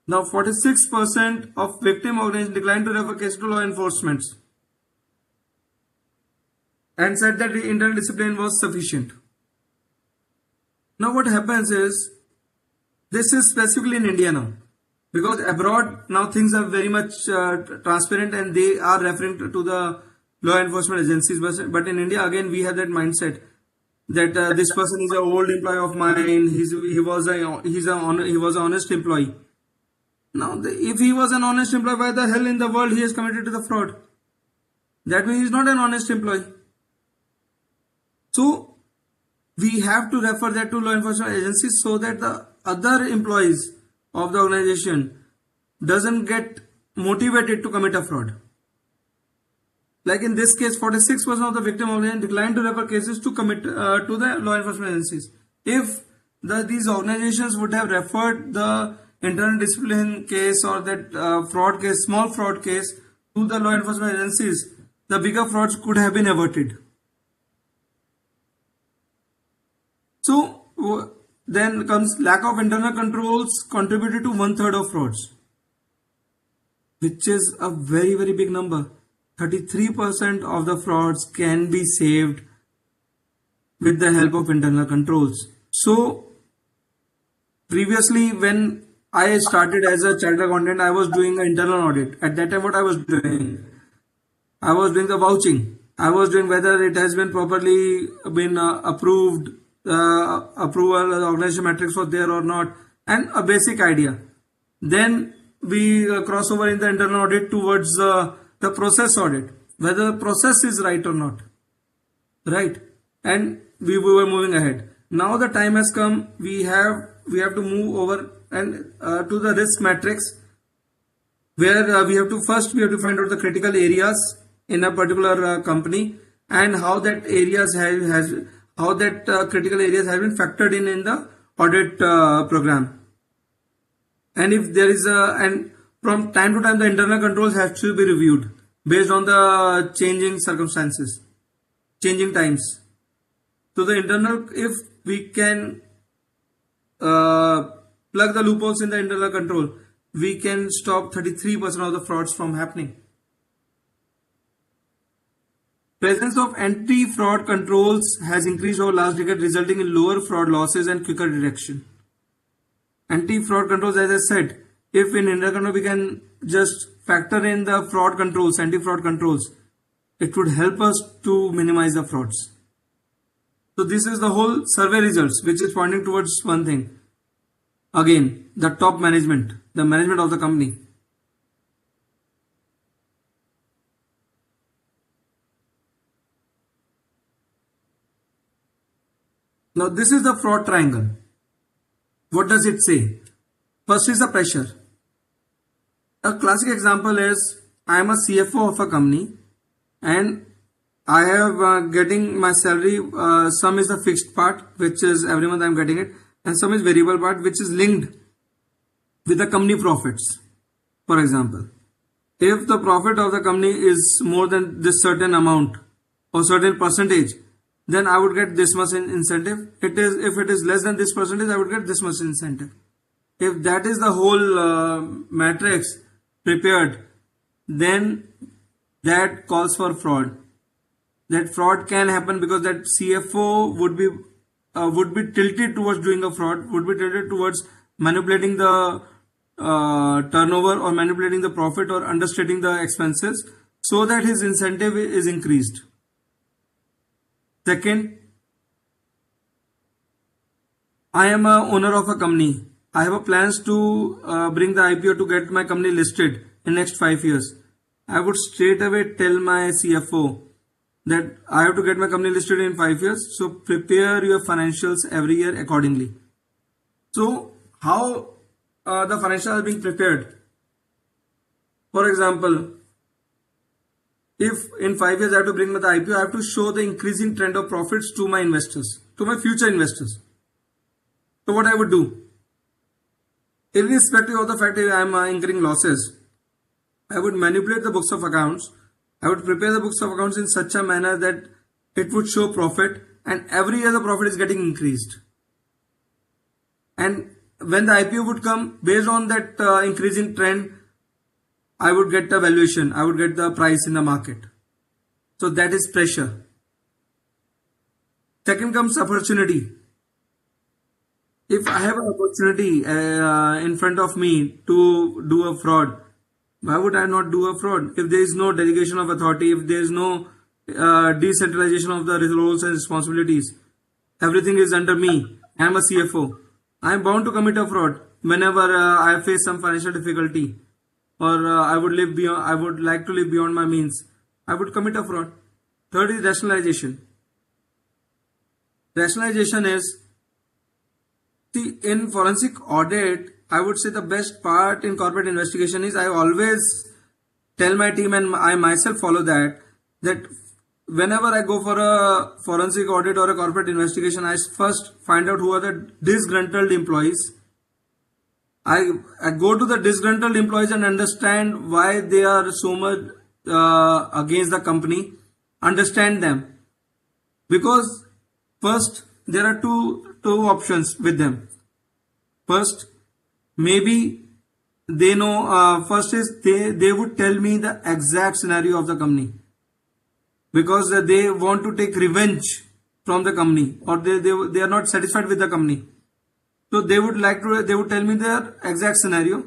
Speaker 4: Now 46% of victim organizations declined to refer case to law enforcement and said that the internal discipline was sufficient. Now what happens is, this is specifically in India now, because abroad now things are very much transparent and they are referring to the law enforcement agencies. But in India again we have that mindset that this person is an old employee of mine. He was an honest employee. Now if he was an honest employee, why the hell in the world he has committed to the fraud? That means he is not an honest employee. So we have to refer that to law enforcement agencies so that the other employees of the organization doesn't get motivated to commit a fraud. Like in this case, 46% of the victim organizations declined to refer cases to commit to the law enforcement agencies. If these organizations would have referred the internal discipline case or that fraud case, small fraud case to the law enforcement agencies, the bigger frauds could have been averted. So then comes lack of internal controls contributed to 1/3 of frauds, which is a very, very big number. 33% of the frauds can be saved with the help of internal controls. So previously when I started as a chartered accountant, I was doing an internal audit. At that time what I was doing? I was doing the vouching. I was doing whether it has been properly been approved, approval, the organization metrics was there or not, and a basic idea. Then we cross over in the internal audit towards the process audit, whether the process is right or not, right? And we were moving ahead. Now the time has come. We have to move over and to the risk matrix, where we have to find out the critical areas in a particular company and how that areas critical areas have been factored in the audit program. And if there is and from time to time the internal controls have to be reviewed based on the changing circumstances, changing times. So the internal, if we can plug the loopholes in the internal control, we can stop 33% of the frauds from happening. Presence of anti-fraud controls has increased over last decade, resulting in lower fraud losses and quicker detection. Anti-fraud controls, as I said, if in Indian we can just factor in the fraud controls, anti-fraud controls, it would help us to minimize the frauds. So this is the whole survey results, which is pointing towards one thing. Again, the top management, the management of the company. Now this is the fraud triangle. What does it say? First is the pressure. A classic example is I am a CFO of a company and I have getting my salary. Some is the fixed part, which is every month I am getting it, and some is variable part, which is linked with the company profits. For example, if the profit of the company is more than this certain amount or certain percentage, then I would get this much in incentive. If it is less than this percentage, I would get this much incentive. If that is the whole matrix prepared, then that calls for fraud. That fraud can happen because that CFO would be tilted towards doing a fraud, would be tilted towards manipulating the turnover or manipulating the profit or understating the expenses so that his incentive is increased. Second, I am a owner of a company. I have a plans to bring the IPO to get my company listed in next 5 years. I would straight away tell my CFO that I have to get my company listed in 5 years. So prepare your financials every year accordingly. So how the financials are being prepared? For example, if in 5 years I have to bring the IPO, I have to show the increasing trend of profits to my investors, to my future investors. So what I would do, irrespective of the fact that I am incurring losses, I would manipulate the books of accounts. I would prepare the books of accounts in such a manner that it would show profit, and every year the profit is getting increased. And when the IPO would come, based on that increasing trend, I would get the valuation, I would get the price in the market. So that is pressure. Second comes opportunity. If I have an opportunity in front of me to do a fraud, why would I not do a fraud? If there is no delegation of authority, if there is no decentralization of the roles and responsibilities, everything is under me. I am a CFO. I am bound to commit a fraud whenever I face some financial difficulty, or I would like to live beyond my means. I would commit a fraud. Third is rationalization. Rationalization is, see, in forensic audit, I would say the best part in corporate investigation is I always tell my team, and I myself follow that whenever I go for a forensic audit or a corporate investigation, I first find out who are the disgruntled employees. I go to the disgruntled employees and understand why they are so much against the company. Understand them. Because first, there are two options with them. First, maybe they know, first is they would tell me the exact scenario of the company. Because they want to take revenge from the company, or they are not satisfied with the company. So they would tell me their exact scenario.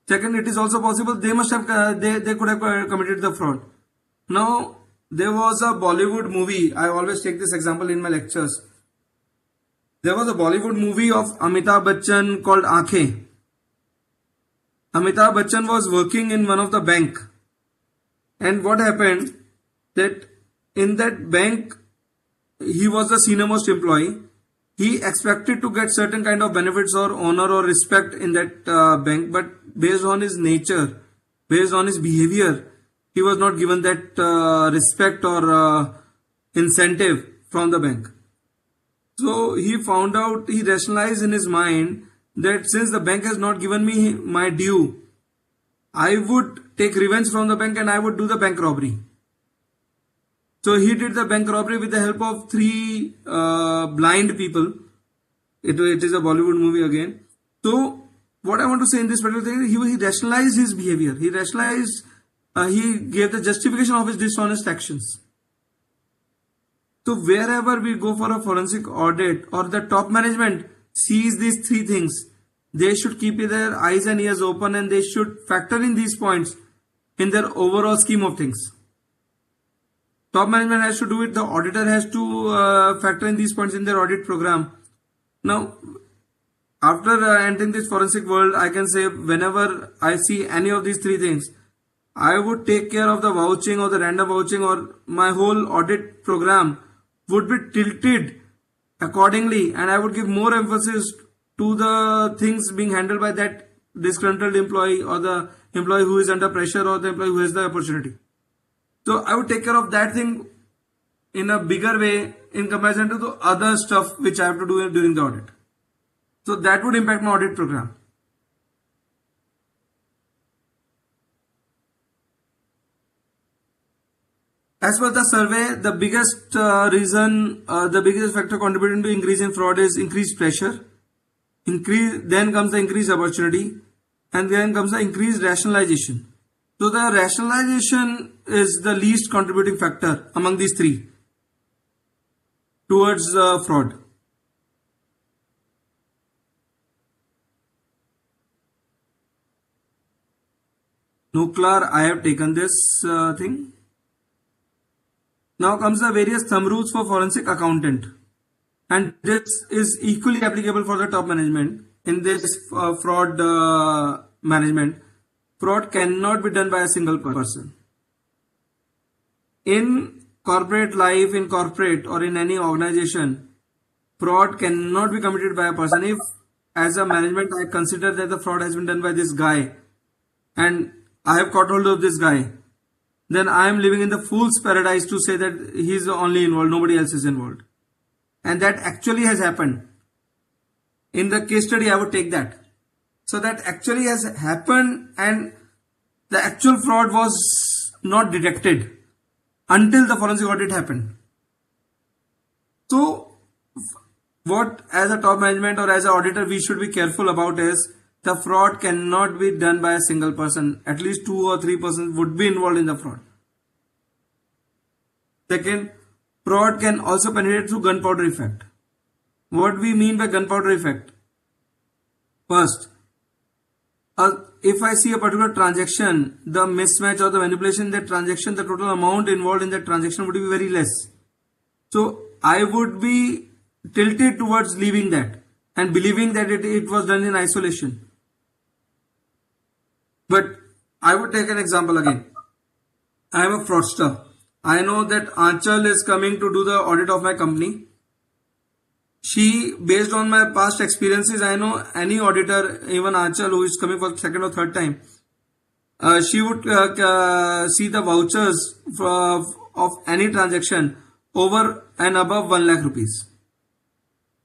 Speaker 4: Second, it is also possible they could have committed the fraud. Now, there was a Bollywood movie. I always take this example in my lectures. There was a Bollywood movie of Amitabh Bachchan called Aankhein. Amitabh Bachchan was working in one of the bank. And what happened, that in that bank, he was the senior most employee. He expected to get certain kind of benefits or honor or respect in that bank, but based on his nature, based on his behavior, he was not given that respect or incentive from the bank. So he rationalized in his mind that since the bank has not given me my due, I would take revenge from the bank and I would do the bank robbery. So he did the bank robbery with the help of 3 blind people. It is a Bollywood movie again. So what I want to say in this particular thing, he rationalized his behavior. He gave the justification of his dishonest actions. So wherever we go for a forensic audit or the top management sees these three things, they should keep their eyes and ears open and they should factor in these points in their overall scheme of things. Top management has to do it. The auditor has to factor in these points in their audit program. Now, after entering this forensic world, I can say whenever I see any of these three things, I would take care of the vouching or the random vouching, or my whole audit program would be tilted accordingly, and I would give more emphasis to the things being handled by that disgruntled employee or the employee who is under pressure or the employee who has the opportunity. So I would take care of that thing in a bigger way in comparison to the other stuff which I have to do during the audit. So that would impact my audit program. As per the survey, the biggest reason, the biggest factor contributing to increase in fraud is increased pressure. Then comes the increased opportunity, and then comes the increased rationalization. So the rationalization is the least contributing factor among these three towards fraud. Nuclear, I have taken this thing. Now comes the various thumb rules for forensic accountant, and this is equally applicable for the top management in this fraud management. Fraud cannot be done by a single person. In corporate life, in corporate or in any organization, fraud cannot be committed by a person. If as a management I consider that the fraud has been done by this guy and I have caught hold of this guy, then I am living in the fool's paradise to say that he is only involved, nobody else is involved. And that actually has happened. In the case study, I would take that. So that actually has happened, and the actual fraud was not detected until the forensic audit happened. So what as a top management or as an auditor we should be careful about is the fraud cannot be done by a single person. At least 2 or 3 persons would be involved in the fraud. Second, fraud can also penetrate through gunpowder effect. What we mean by gunpowder effect? First, if I see a particular transaction, the mismatch or the manipulation in that transaction, the total amount involved in that transaction would be very less. So I would be tilted towards leaving that and believing that it was done in isolation. But I would take an example again. I am a fraudster. I know that Aanchal is coming to do the audit of my company. She, based on my past experiences, I know any auditor, even Aanchal, who is coming for the second or third time, she would see the vouchers of any transaction over and above 1 lakh rupees.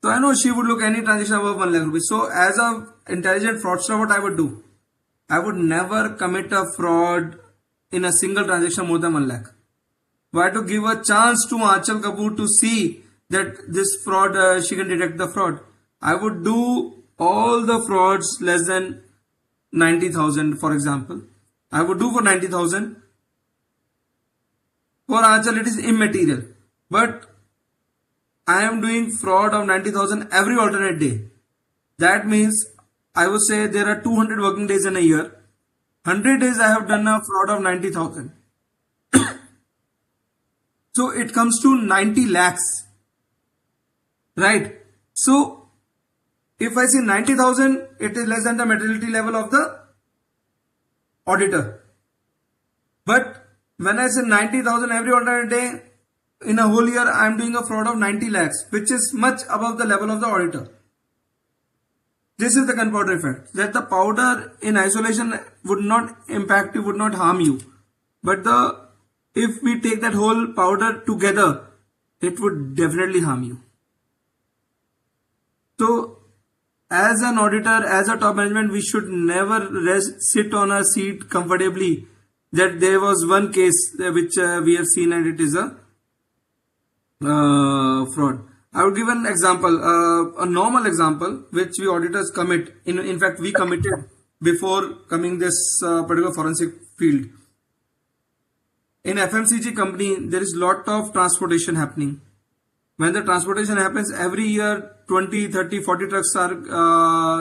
Speaker 4: So I know she would look any transaction above 1 lakh rupees. So as an intelligent fraudster, what I would do? I would never commit a fraud in a single transaction more than 1 lakh. Why? To give a chance to Aanchal Kapoor to see that this fraud, she can detect the fraud. I would do all the frauds less than 90,000, for example. I would do for 90,000. For Aanchal, it is immaterial. But I am doing fraud of 90,000 every alternate day. That means I would say there are 200 working days in a year. 100 days I have done a fraud of 90,000. So it comes to 90 lakhs. Right? So if I say 90,000, it is less than the materiality level of the auditor. But when I say 90,000 every alternate day, in a whole year, I am doing a fraud of 90 lakhs, which is much above the level of the auditor. This is the gunpowder effect, that the powder in isolation would not impact you, would not harm you. But if we take that whole powder together, it would definitely harm you. So as an auditor, as a top management, we should never sit on a seat comfortably that there was one case which we have seen and it is a fraud. I would give an example, a normal example which we auditors commit. In fact, we committed before coming this particular forensic field. In FMCG company, there is lot of transportation happening. when the transportation happens every year, 20, 30, 40 trucks are,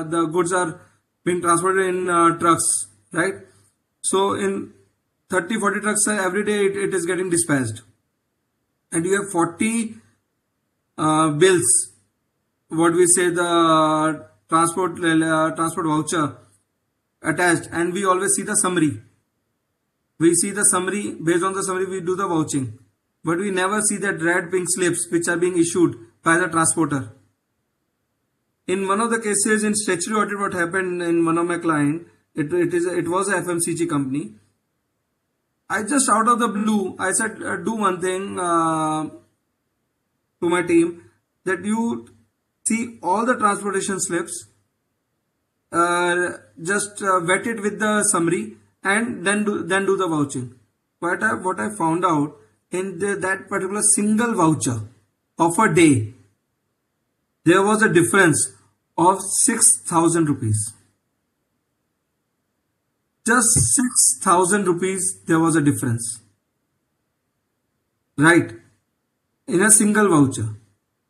Speaker 4: the goods are being transported in trucks, right? So in 30, 40 trucks every day it is getting dispatched. And you have 40 bills, what we say the transport voucher attached, and we always see the summary. We see the summary, based on the summary we do the vouching. But we never see that red pink slips which are being issued by the transporter. In one of the cases in statutory audit, what happened in one of my client, it was a FMCG company. I just out of the blue, I said, do one thing to my team, that you see all the transportation slips, just vet it with the summary, and then do the vouching. What I found out, in that particular single voucher of a day, there was a difference of 6,000 rupees. Just 6,000 rupees there was a difference, right, in a single voucher,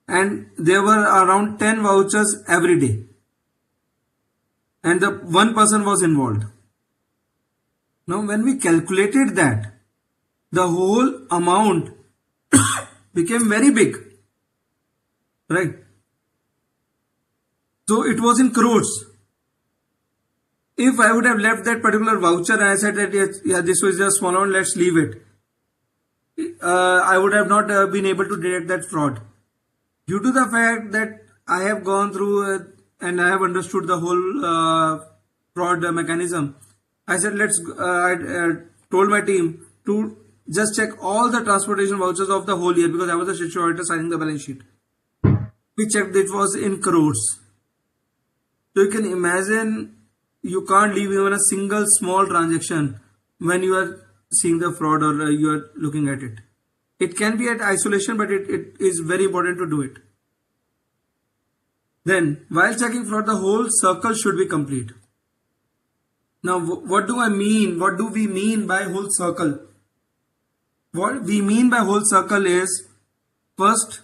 Speaker 4: and there were around 10 vouchers every day, and the one person was involved. Now when we calculated that, the whole amount became very big, right? So it was in crores. If I would have left that particular voucher and I said that yeah, this was just small amount, let's leave it, I would have not been able to detect that fraud. Due to the fact that I have gone through and I have understood the whole fraud mechanism, I said I told my team to just check all the transportation vouchers of the whole year, because I was the statutory auditor signing the balance sheet. We checked, it was in crores. So you can imagine, you can't leave even a single small transaction when you are seeing the fraud or you are looking at it. It can be at isolation, but it is very important to do it. Then, while checking fraud, the whole circle should be complete. Now, what do I mean? What do we mean by whole circle? What we mean by whole circle is, first,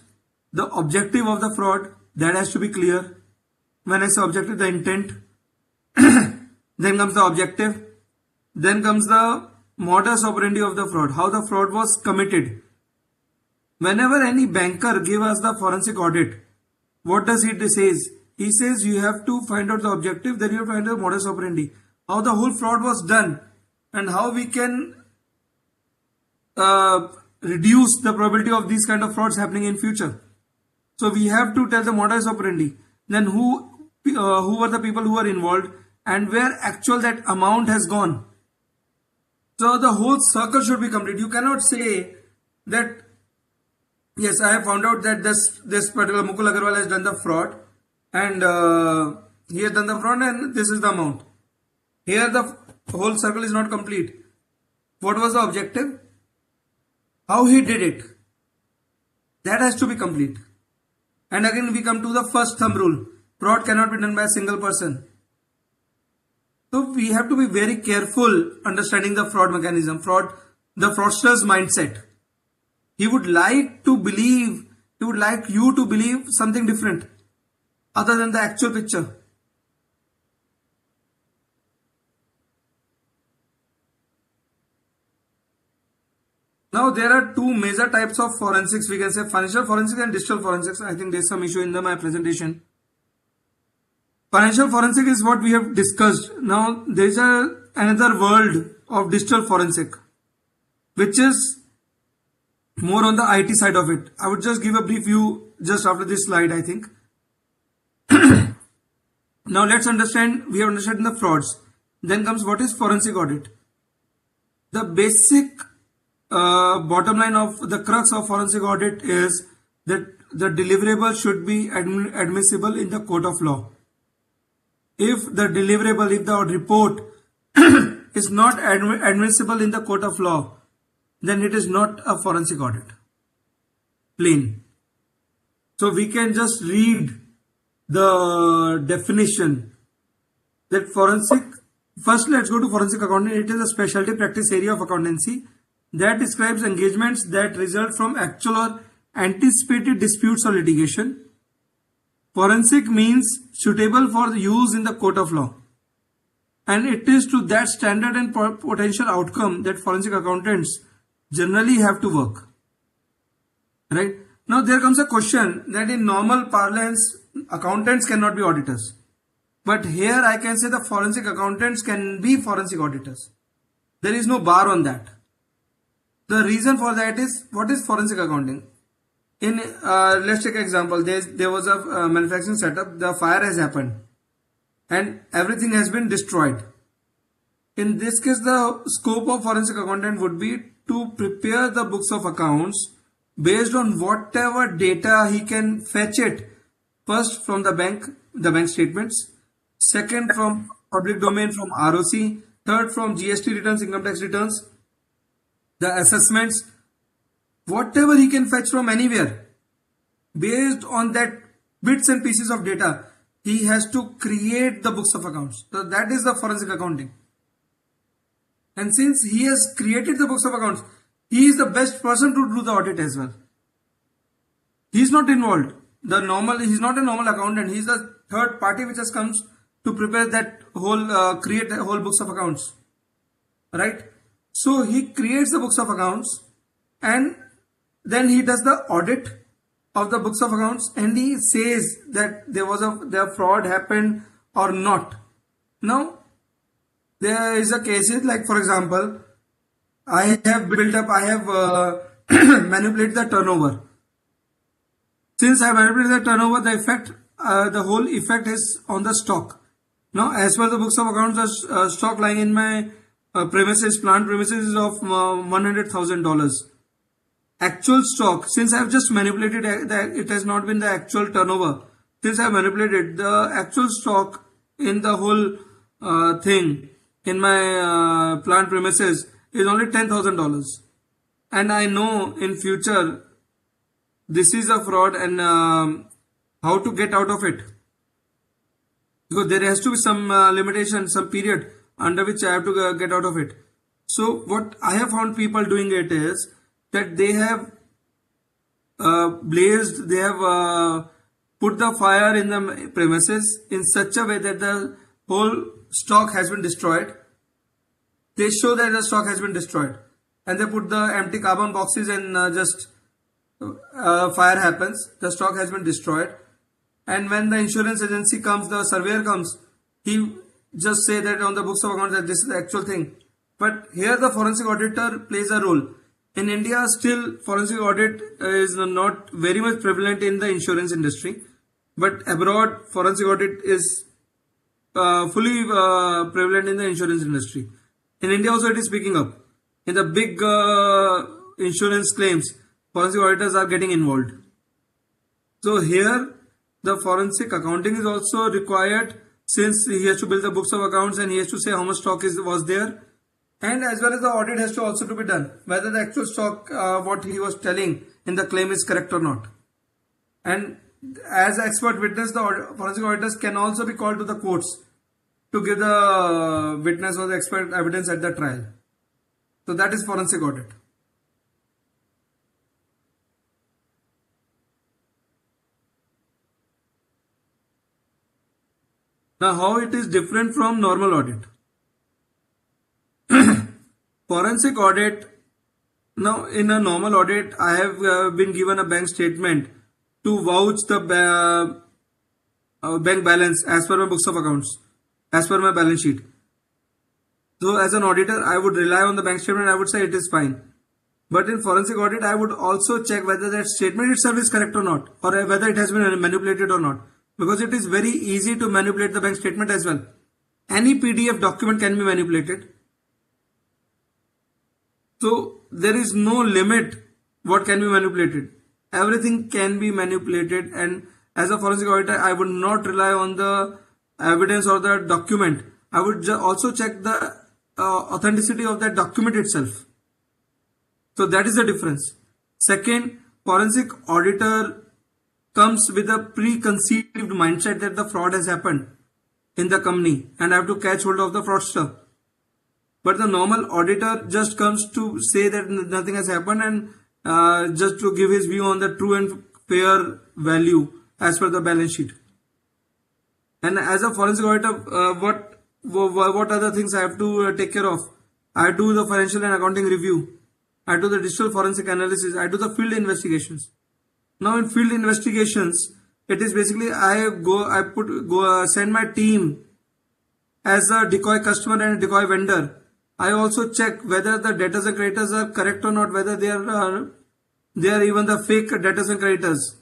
Speaker 4: the objective of the fraud, that has to be clear. When I say objective, the intent. Then comes the objective. Then comes the modus operandi of the fraud, how the fraud was committed. Whenever any banker gives us the forensic audit, what does he say? He says you have to find out the objective, then you have to find out the modus operandi, how the whole fraud was done, and how we can reduce the probability of these kind of frauds happening in future. So we have to tell the modus operandi, then who were the people who were involved, and where actual that amount has gone. So the whole circle should be complete. You cannot say that, yes, I have found out that this particular Mukul Agarwal has done the fraud, and he has done the fraud, and this is the amount. Here the whole circle is not complete. What was the objective? How he did it? That has to be complete. And again we come to the first thumb rule. Fraud cannot be done by a single person. So we have to be very careful understanding the fraud mechanism, the fraudster's mindset. He would like you to believe something different other than the actual picture. Now there are two major types of forensics. We can say financial forensics and digital forensics. I think there's some issue in my presentation. Financial forensic is what we have discussed. Now there is another world of digital forensic, which is more on the IT side of it. I would just give a brief view just after this slide, I think. Now let's understand, we have understood the frauds. Then comes what is forensic audit. The basic bottom line of the crux of forensic audit is that the deliverable should be admissible in the court of law. If the report is not admissible in the court of law, then it is not a forensic audit. Plain. So we can just read the definition that forensic, first let's go to forensic accounting. It is a specialty practice area of accountancy that describes engagements that result from actual or anticipated disputes or litigation. Forensic means suitable for use in the court of law. And it is to that standard and potential outcome that forensic accountants generally have to work. Right? Now there comes a question that in normal parlance, accountants cannot be auditors. But here I can say the forensic accountants can be forensic auditors. There is no bar on that. The reason for that is, what is forensic accounting? In let's take an example. There was a manufacturing setup. The fire has happened, and everything has been destroyed. In this case, the scope of forensic accountant would be to prepare the books of accounts based on whatever data he can fetch it. First from the bank statements. Second from public domain, from ROC. Third from GST returns, income tax returns. The assessments. Whatever he can fetch from anywhere. Based on that bits and pieces of data, he has to create the books of accounts. So that is the forensic accounting. And since he has created the books of accounts, he is the best person to do the audit as well. He is not involved. He is not a normal accountant. He is the third party which has comes to prepare that whole, create the whole books of accounts. Right? So he creates the books of accounts, and then he does the audit of the books of accounts, and he says that the fraud happened or not. Now, there is a cases like, for example, I have manipulated the turnover. Since I manipulated the turnover, the whole effect is on the stock. Now, as per the books of accounts, the stock lying in my plant premises is of $100,000. Actual stock, since I have just manipulated it has not been the actual turnover. Since I have manipulated the actual stock in the whole thing in my plant premises is only $10,000. And I know in future this is a fraud, and how to get out of it. Because there has to be some limitation, some period under which I have to get out of it. So what I have found people doing it is that they have they have put the fire in the premises in such a way that the whole stock has been destroyed. They show that the stock has been destroyed, and they put the empty carbon boxes, and just fire happens. The stock has been destroyed, and when the insurance agency comes, the surveyor comes, he just say that on the books of accounts that this is the actual thing. But here the forensic auditor plays a role. In India, still forensic audit is not very much prevalent in the insurance industry, but abroad forensic audit is fully prevalent in the insurance industry. In India also it is picking up. In the big insurance claims, forensic auditors are getting involved. So here the forensic accounting is also required, since he has to build the books of accounts and he has to say how much stock was there. And as well as the audit has to also to be done, whether the actual stock, what he was telling in the claim is correct or not. And as expert witness, the forensic auditors can also be called to the courts to give the witness or the expert evidence at the trial. So that is forensic audit. Now, how it is different from normal audit? Forensic audit. Now, in a normal audit, I have been given a bank statement to vouch the bank balance as per my books of accounts, as per my balance sheet. So, as an auditor, I would rely on the bank statement. I would say it is fine. But in forensic audit, I would also check whether that statement itself is correct or not, or whether it has been manipulated or not. Because it is very easy to manipulate the bank statement as well. Any PDF document can be manipulated. So there is no limit what can be manipulated. Everything can be manipulated, and as a forensic auditor, I would not rely on the evidence or the document. I would also check the authenticity of that document itself. So that is the difference. Second, forensic auditor comes with a preconceived mindset that the fraud has happened in the company and I have to catch hold of the fraudster. But the normal auditor just comes to say that nothing has happened, and just to give his view on the true and fair value as per the balance sheet. And as a forensic auditor, what other things I have to take care of? I do the financial and accounting review. I do the digital forensic analysis. I do the field investigations. Now in field investigations, it is basically send my team as a decoy customer and a decoy vendor. I also check whether the debtors and creditors are correct or not, whether they are even the fake debtors and creditors.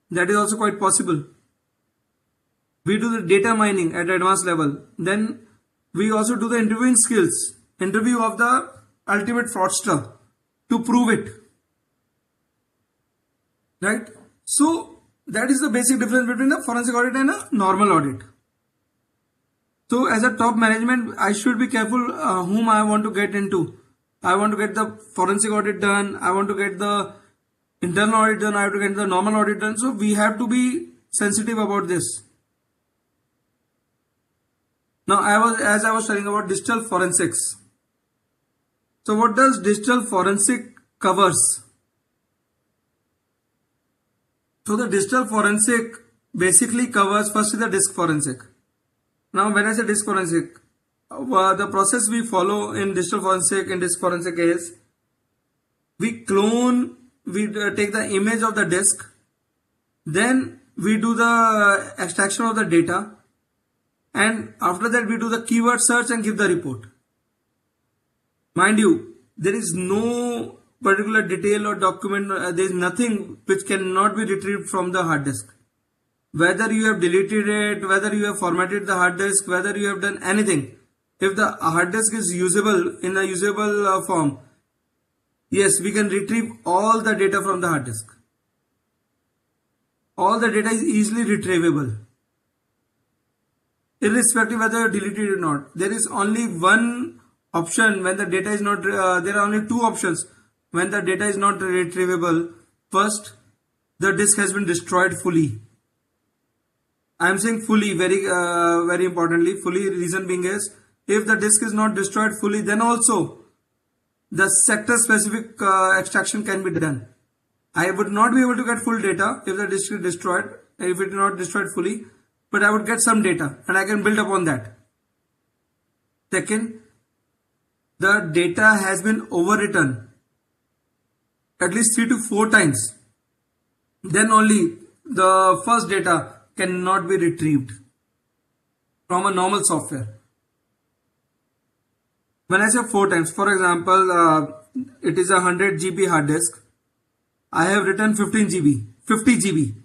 Speaker 4: That is also quite possible. We do the data mining at advanced level. Then we also do the interviewing skills, interview of the ultimate fraudster to prove it. Right? So that is the basic difference between a forensic audit and a normal audit. So as a top management, I should be careful whom I want to get into. I want to get the forensic audit done. I want to get the internal audit done. I have to get the normal audit done. So we have to be sensitive about this. Now, as I was telling about digital forensics. So what does digital forensic covers? So the digital forensic basically covers, first is the disk forensic. Now when I say disk forensic, the process we follow in digital forensic and disk forensic is we take the image of the disk, then we do the extraction of the data, and after that we do the keyword search and give the report. Mind you, there is no particular detail or document, there is nothing which cannot be retrieved from the hard disk. Whether you have deleted it, whether you have formatted the hard disk, whether you have done anything, if the hard disk is usable in a usable form, yes, we can retrieve all the data from the hard disk. All the data is easily retrievable, irrespective whether you deleted it or not. There is only one option when the data is not, there are only two options when the data is not retrievable. First, the disk has been destroyed fully. I am saying fully, very importantly, fully. Reason being is, if the disk is not destroyed fully, then also the sector specific extraction can be done. I would not be able to get full data if the disk is destroyed, if it is not destroyed fully, but I would get some data and I can build upon that. Second, the data has been overwritten at least 3 to 4 times. Then only the first data cannot be retrieved from a normal software. When I say 4 times, for example, it is a 100 GB hard disk. I have written 50 GB,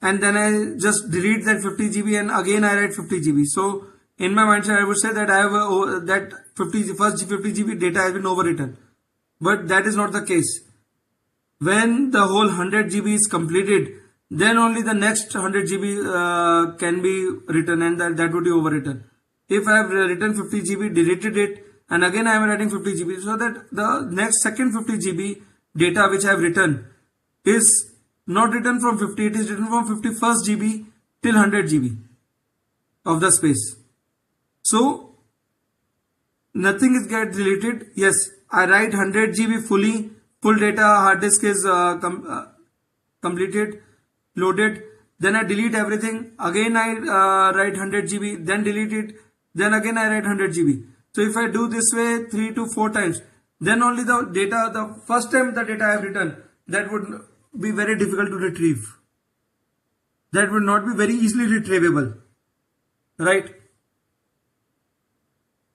Speaker 4: and then I just delete that 50 GB and again I write 50 GB. So in my mindset, I would say that I have that first 50 GB data has been overwritten, but that is not the case. When the whole 100 GB is completed, then only the next 100 GB can be written, and that would be overwritten. If I have written 50 GB, deleted it, and again I am writing 50 GB, so that the next second 50 GB data which I have written is not written from 50, it is written from 51st GB till 100 GB of the space. So nothing is get deleted. Yes, I write 100 GB fully, full data, hard disk is completed, loaded, then I delete everything, again I write 100 GB, then delete it, then again I write 100 GB. So if I do this way 3 to 4 times, then only the data, the first time the data I have written, that would be very difficult to retrieve. That would not be very easily retrievable, right?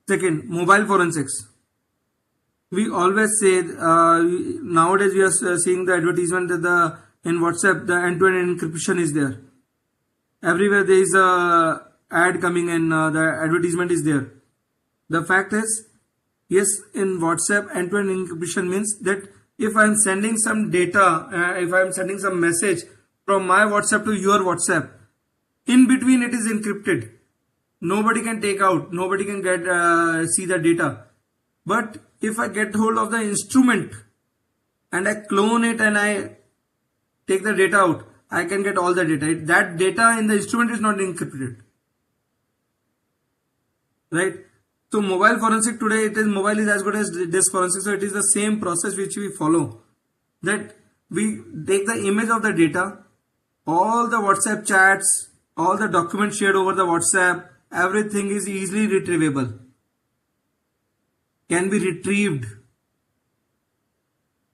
Speaker 4: Second, mobile forensics. We always say, nowadays we are seeing the advertisement that in WhatsApp, the end-to-end encryption is there. Everywhere there is a ad coming and the advertisement is there. The fact is, yes, in WhatsApp, end-to-end encryption means that if I am sending some data, if I am sending some message from my WhatsApp to your WhatsApp, in between it is encrypted. Nobody can take out, nobody can get see the data. But if I get hold of the instrument and I clone it and I take the data out, I can get all the data. That data in the instrument is not encrypted, right? So mobile forensic today, mobile is as good as disk forensic. So it is the same process which we follow. That We take the image of the data, all the WhatsApp chats, all the documents shared over the WhatsApp, everything is easily retrievable, can be retrieved,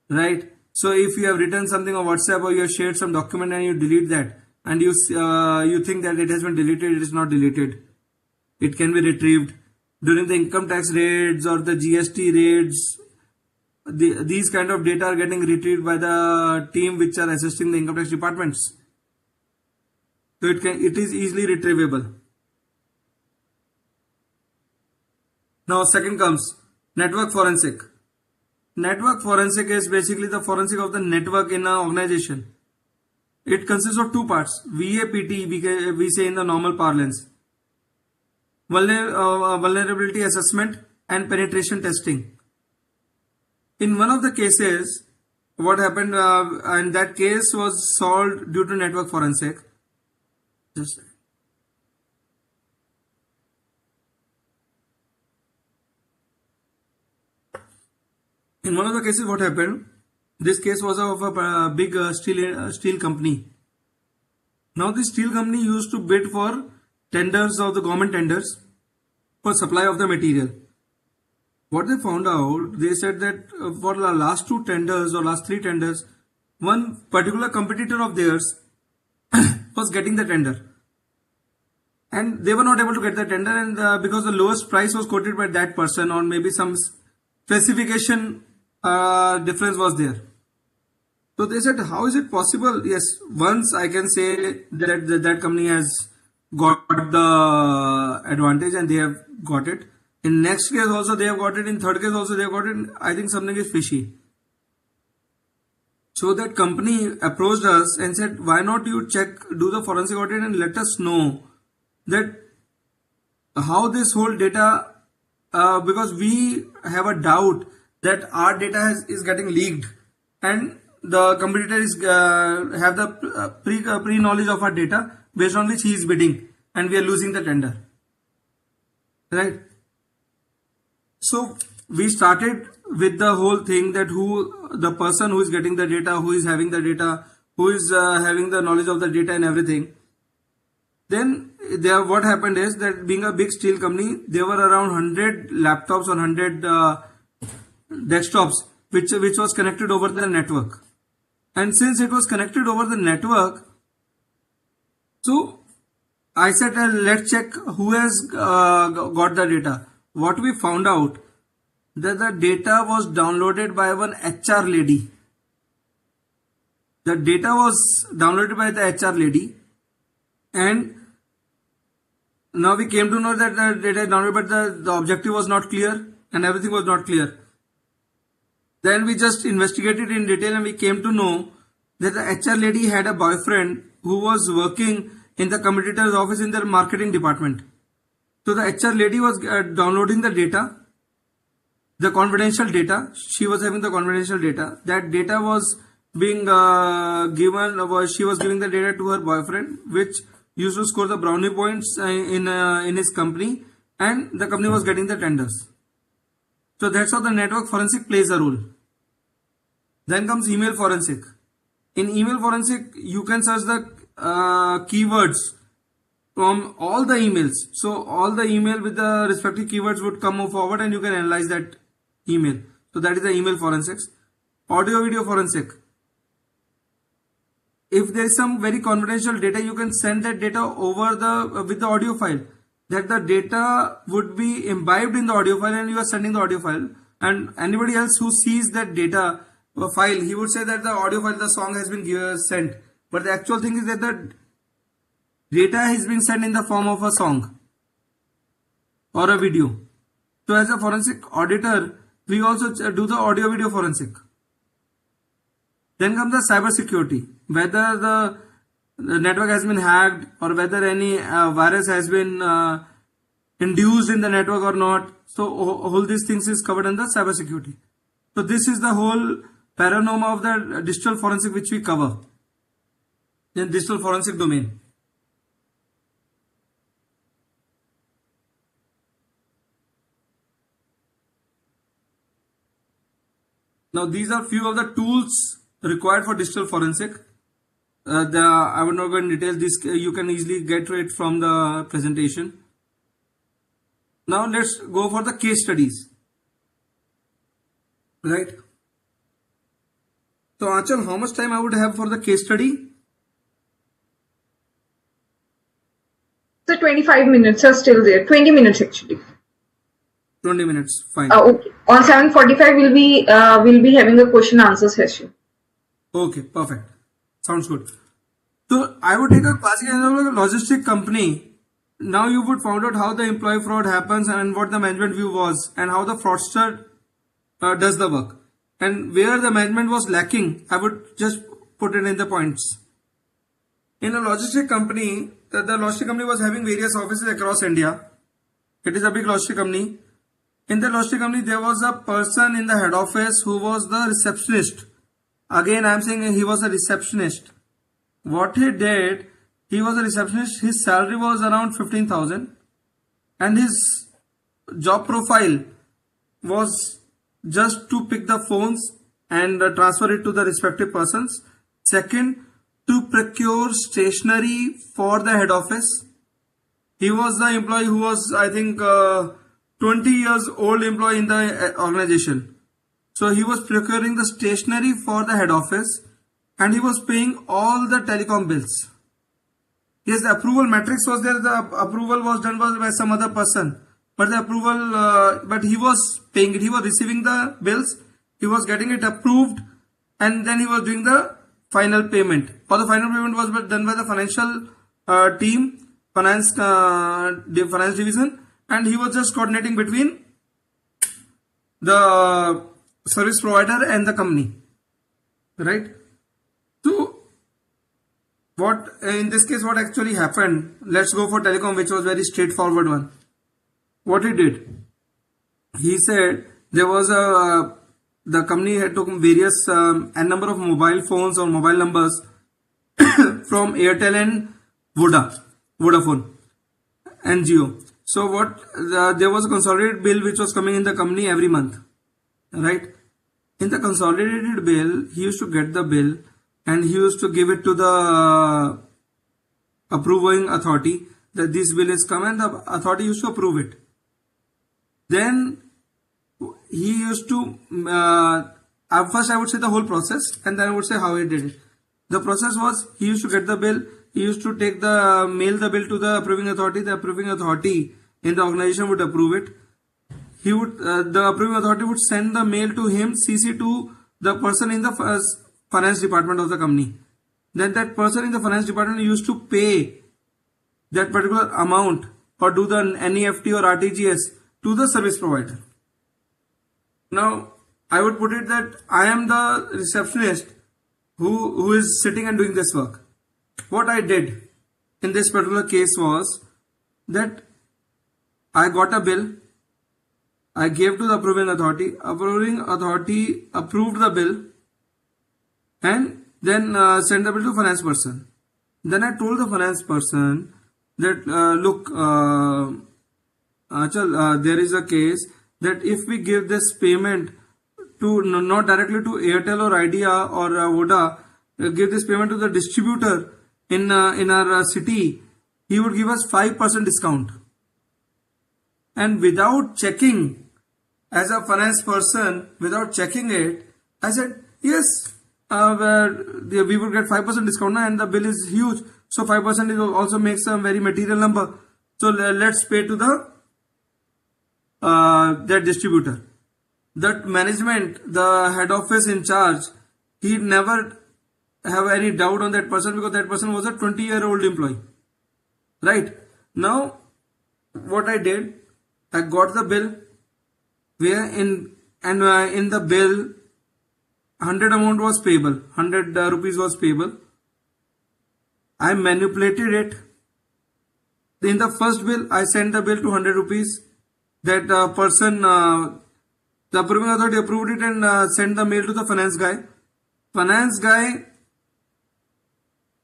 Speaker 4: right? So if you have written something on WhatsApp or you have shared some document and you delete that, and you think that it has been deleted, it is not deleted. It can be retrieved during the income tax raids or the GST raids. These kind of data are getting retrieved by the team which are assisting the income tax departments. So it is easily retrievable. Now second comes network forensic. Network forensic is basically the forensic of the network in an organization. It consists of two parts. VAPT, we say in the normal parlance. Vulnerability assessment and penetration testing. In one of the cases, what happened, and that case was solved due to network forensic. In one of the cases, what happened? This case was of a big steel company. Now, this steel company used to bid for tenders of the government tenders for supply of the material. What they found out, they said that for the last two tenders or last three tenders, one particular competitor of theirs was getting the tender. And they were not able to get the tender, and because the lowest price was quoted by that person, or maybe some specification difference was there. So they said, how is it possible? Yes, once I can say that that company has got the advantage and they have got it. In next case also they have got it. In third case also they have got it. I think something is fishy. So that company approached us and said, why not you do the forensic audit and let us know that how this whole data, because we have a doubt that our data is getting leaked and the competitor is have the pre knowledge of our data based on which he is bidding, and we are losing the tender, right? So we started with the whole thing that the person who is getting the data, who is having the data, who is having the knowledge of the data and everything. Then what happened is that being a big steel company, there were around 100 laptops or 100 desktops which was connected over the network. And since it was connected over the network, so I said, let's check who has got the data. What we found out, that the data was downloaded by one HR lady. The data was downloaded by the HR lady, and now we came to know that the data is downloaded, but the objective was not clear and everything was not clear. Then we just investigated in detail and we came to know that the HR lady had a boyfriend who was working in the competitor's office in their marketing department. So the HR lady was downloading the data, the confidential data. She was having the confidential data. That data was being given, she was giving the data to her boyfriend, which used to score the brownie points in his company, and the company was getting the tenders. So that's how the network forensic plays a role. Then comes email forensic. In email forensic, you can search the keywords from all the emails. So all the email with the respective keywords would come forward and you can analyze that email. So that is the email forensics. Audio video forensic. If there is some very confidential data, you can send that data over with the audio file. That the data would be imbibed in the audio file and you are sending the audio file. And anybody else who sees that data file, he would say that the audio file, the song has been sent. But the actual thing is that the data has been sent in the form of a song or a video. So as a forensic auditor, we also do the audio video forensic. Then comes the cyber security. Whether the network has been hacked or whether any virus has been induced in the network or not. So all these things is covered under cyber security. So this is the whole panorama of the digital forensic which we cover in digital forensic domain. Now these are few of the tools required for digital forensic. I would not go in details. This you can easily get it from the presentation. Now let's go for the case studies. Right. So Achal, how much time I would have for the case study?
Speaker 1: So 25 minutes are still there. 20 minutes actually.
Speaker 4: 20 minutes, fine.
Speaker 1: Okay. On 7:45 we'll be having a question answer session.
Speaker 4: Okay, perfect. Sounds good. So I would take a classic example of a logistic company. Now you would find out how the employee fraud happens and what the management view was and how the fraudster does the work. And where the management was lacking, I would just put it in the points. In a logistic company, the logistic company was having various offices across India. It is a big logistic company. In the logistic company, there was a person in the head office who was the receptionist. Again, I am saying he was a receptionist. What he did, he was a receptionist. His salary was around 15,000 and his job profile was just to pick the phones and transfer it to the respective persons. Second, to procure stationery for the head office. He was the employee who was, I think, 20 years old employee in the organization. So he was procuring the stationery for the head office and he was paying all the telecom bills. Yes, the approval matrix was there. The approval was done by some other person. But the approval, but he was paying it. He was receiving the bills. He was getting it approved and then he was doing the final payment. Or the final payment was done by the financial team, finance division, and he was just coordinating between the service provider and the company. Right? So, what in this case, what actually happened? Let's go for telecom, which was very straightforward one. What he did? He said there was the company had taken various n number of mobile phones or mobile numbers from Airtel and Vodafone and Jio. So what there was a consolidated bill which was coming in the company every month, right? In the consolidated bill, he used to get the bill and he used to give it to the approving authority that this bill is come and the authority used to approve it. Then he used to first I would say the whole process and then I would say how he did it. The process was he used to get the bill, he used to take mail the bill to the approving authority. The approving authority in the organization would approve it. He would the approving authority would send the mail to him, CC to the person in the finance department of the company. Then that person in the finance department used to pay that particular amount or do the NEFT or RTGS to the service provider. Now, I would put it that I am the receptionist who is sitting and doing this work. What I did in this particular case was that I got a bill, I gave to the approving authority approved the bill and then sent the bill to finance person. Then I told the finance person that look, Achal, there is a case that if we give this payment to not directly to Airtel or Idea or Voda, give this payment to the distributor in our city, he would give us 5% discount. And without checking, as a finance person, without checking it, I said yes, we would get 5% discount and the bill is huge. So 5% is also makes a very material number. So let's pay to the that distributor. That management, the head office in charge, he never have any doubt on that person because that person was a 20-year-old employee. Right? Now, what I did, I got the bill where in the bill 100 amount was payable, 100 rupees was payable. I manipulated it. In the first bill, I sent the bill to 100 rupees. That person, the approving authority approved it and sent the mail to the finance guy. Finance guy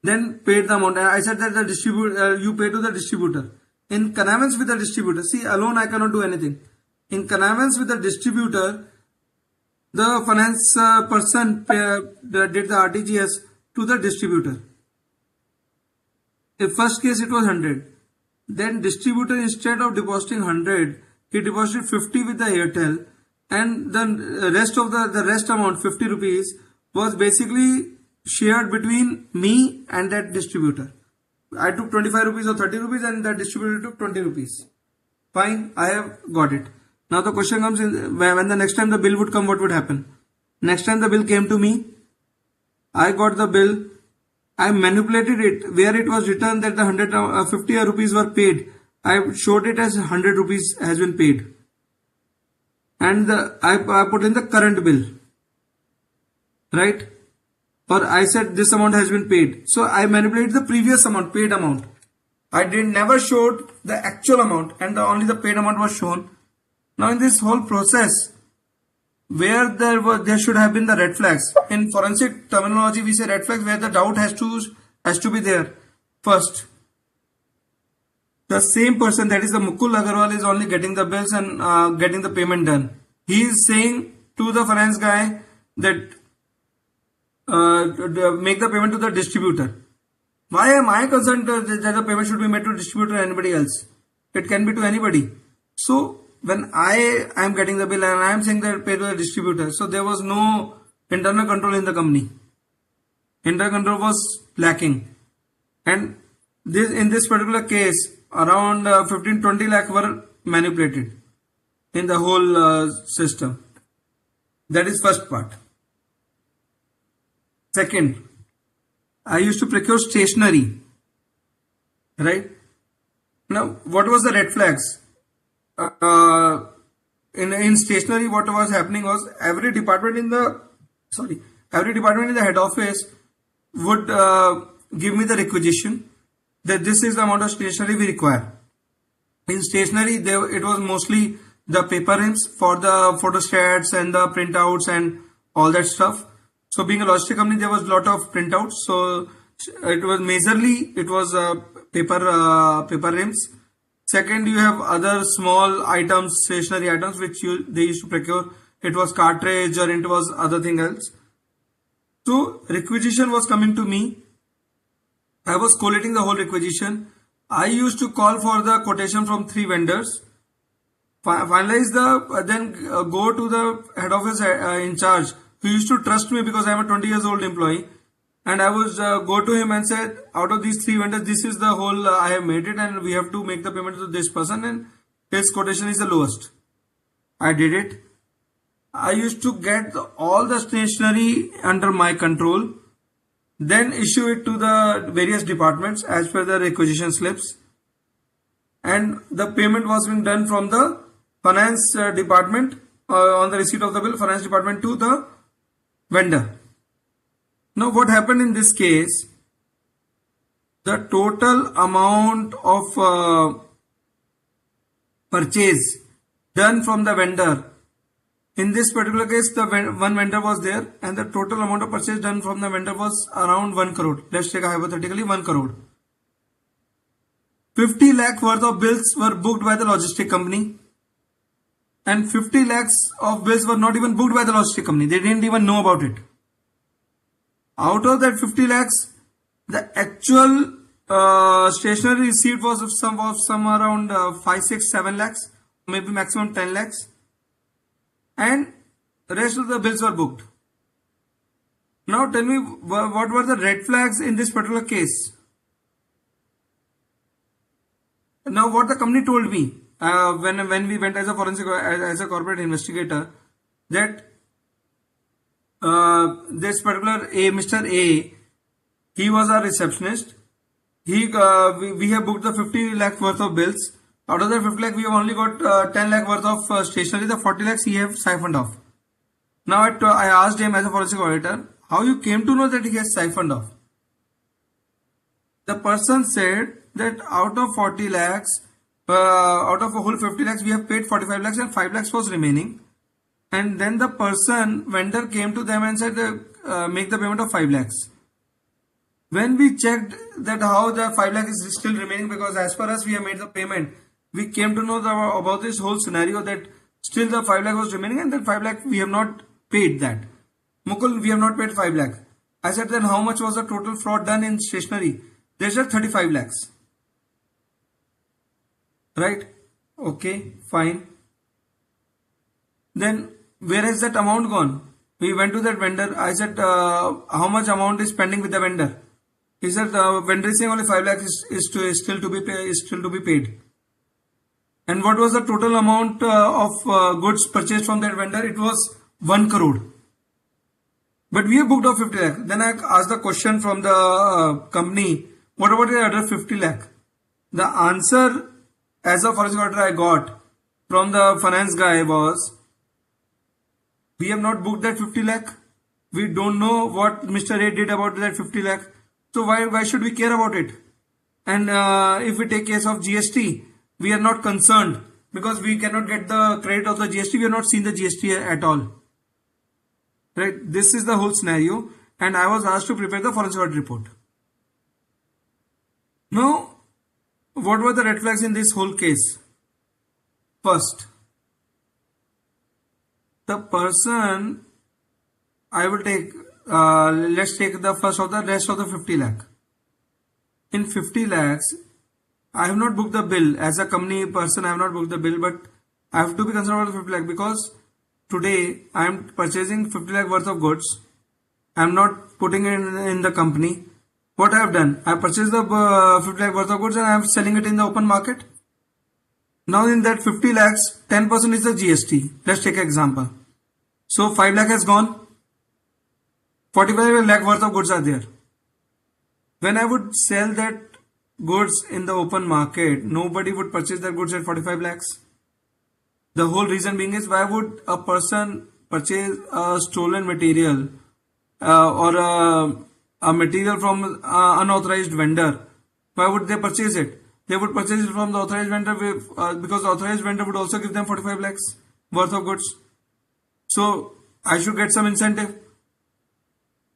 Speaker 4: then paid the amount. I said that the distributor, you pay to the distributor. In connivance with the distributor, see, alone I cannot do anything. In connivance with the distributor, the finance person did the RTGS to the distributor. In first case it was 100. Then distributor, instead of depositing 100, he deposited 50 with the Airtel, and the rest of the rest amount, 50 rupees, was basically shared between me and that distributor. I took 25 rupees or 30 rupees and the distributor took 20 rupees. Fine, I have got it. Now the question comes in, when the next time the bill would come, what would happen? Next time the bill came to me, I got the bill, I manipulated it where it was written that the 150 rupees were paid. I showed it as 100 rupees has been paid. And I put in the current bill. Right? Or I said this amount has been paid. So I manipulated the previous amount, paid amount. I never showed the actual amount, and only the paid amount was shown. Now in this whole process, where there should have been the red flags. In forensic terminology, we say red flags where the doubt has to be there. First, the same person, that is the Mukul Agarwal, is only getting the bills and getting the payment done. He is saying to the finance guy that make the payment to the distributor. Why am I concerned that the payment should be made to distributor or anybody else? It can be to anybody. So when I am getting the bill and I am saying that pay to the distributor, so there was no internal control in the company. Internal control was lacking, and in this particular case, around 15-20 lakh were manipulated in the whole system. That is first part. Second, I used to procure stationery. Right? Now, what was the red flags? In stationery, what was happening was every department in the head office would give me the requisition that this is the amount of stationery we require. In stationery, it was mostly the paper rims for the photostats and the printouts and all that stuff. So being a logistic company, there was a lot of printouts. So it was majorly paper rims. Second, you have other small items, stationery items, which they used to procure. It was cartridge or it was other thing else. So requisition was coming to me. I was collating the whole requisition. I used to call for the quotation from 3 vendors. Finalize then go to the head office in charge, who used to trust me because I am a 20 years old employee. And I was go to him and said, out of these 3 vendors, this is the whole I have made it, and we have to make the payment to this person, and his quotation is the lowest. I did it. I used to get all the stationery under my control, then issue it to the various departments as per the requisition slips, and the payment was being done from the finance department on the receipt of the bill, finance department to the vendor. Now what happened in this case, the total amount of purchase done from the vendor, in this particular case the one vendor was there, and the total amount of purchase done from the vendor was around 1 crore. Let's take a hypothetically 1 crore. 50 lakh worth of bills were booked by the logistic company, and 50 lakhs of bills were not even booked by the logistic company. They didn't even know about it. Out of that 50 lakhs, the actual stationery receipt was of some around 5, 6, 7 lakhs, maybe maximum 10 lakhs, and the rest of the bills were booked. Now tell me, what were the red flags in this particular case? Now what the company told me when we went as a forensic, as a corporate investigator, that this particular Mr. A, he was our receptionist. We have booked the 50 lakh worth of bills. Out of the 50 lakh, we have only got 10 lakh worth of stationery. The 40 lakhs he have siphoned off. Now I asked him as a forensic auditor, how you came to know that he has siphoned off? The person said that out of 40 lakhs, out of a whole 50 lakhs, we have paid 45 lakhs and 5 lakhs was remaining. And then the vendor came to them and said, make the payment of 5 lakhs. When we checked that how the 5 lakh is still remaining, because as per us we have made the payment, we came to know about this whole scenario that still the 5 lakh was remaining, and that 5 lakh we have not paid that. Mukul, we have not paid 5 lakh. I said, then how much was the total fraud done in stationery? They said 35 lakhs. Right? Okay, fine. Then where has that amount gone? We went to that vendor. I said, how much amount is pending with the vendor? He said, vendor is saying only 5 lakhs is still to be paid. And what was the total amount of goods purchased from that vendor? It was 1 crore. But we have booked off 50 lakh. Then I asked the question from the company, what about the other 50 lakh? The answer as a forensic auditor I got from the finance guy was, we have not booked that 50 lakh. We don't know what Mr. A did about that 50 lakh. So why should we care about it? And if we take case of GST, we are not concerned because we cannot get the credit of the GST. We have not seen the GST at all. Right? This is the whole scenario. And I was asked to prepare the forensic audit report. Now, what were the red flags in this whole case? First, the person, I will take, let's take the first of the rest of the 50 lakh. In 50 lakhs, I have not booked the bill. As a company person, I have not booked the bill, but I have to be concerned about the 50 lakh because today I am purchasing 50 lakh worth of goods. I am not putting it in the company. What I have done? I have purchased the 50 lakh worth of goods and I am selling it in the open market. Now in that 50 lakhs, 10% is the GST. Let's take an example. So 5 lakh has gone. 45 lakh worth of goods are there. When I would sell that goods in the open market, nobody would purchase that goods at 45 lakhs. The whole reason being is, why would a person purchase a stolen material or a material from an unauthorized vendor? Why would they purchase it? They would purchase it from the authorized vendor because the authorized vendor would also give them 45 lakhs worth of goods. So I should get some incentive.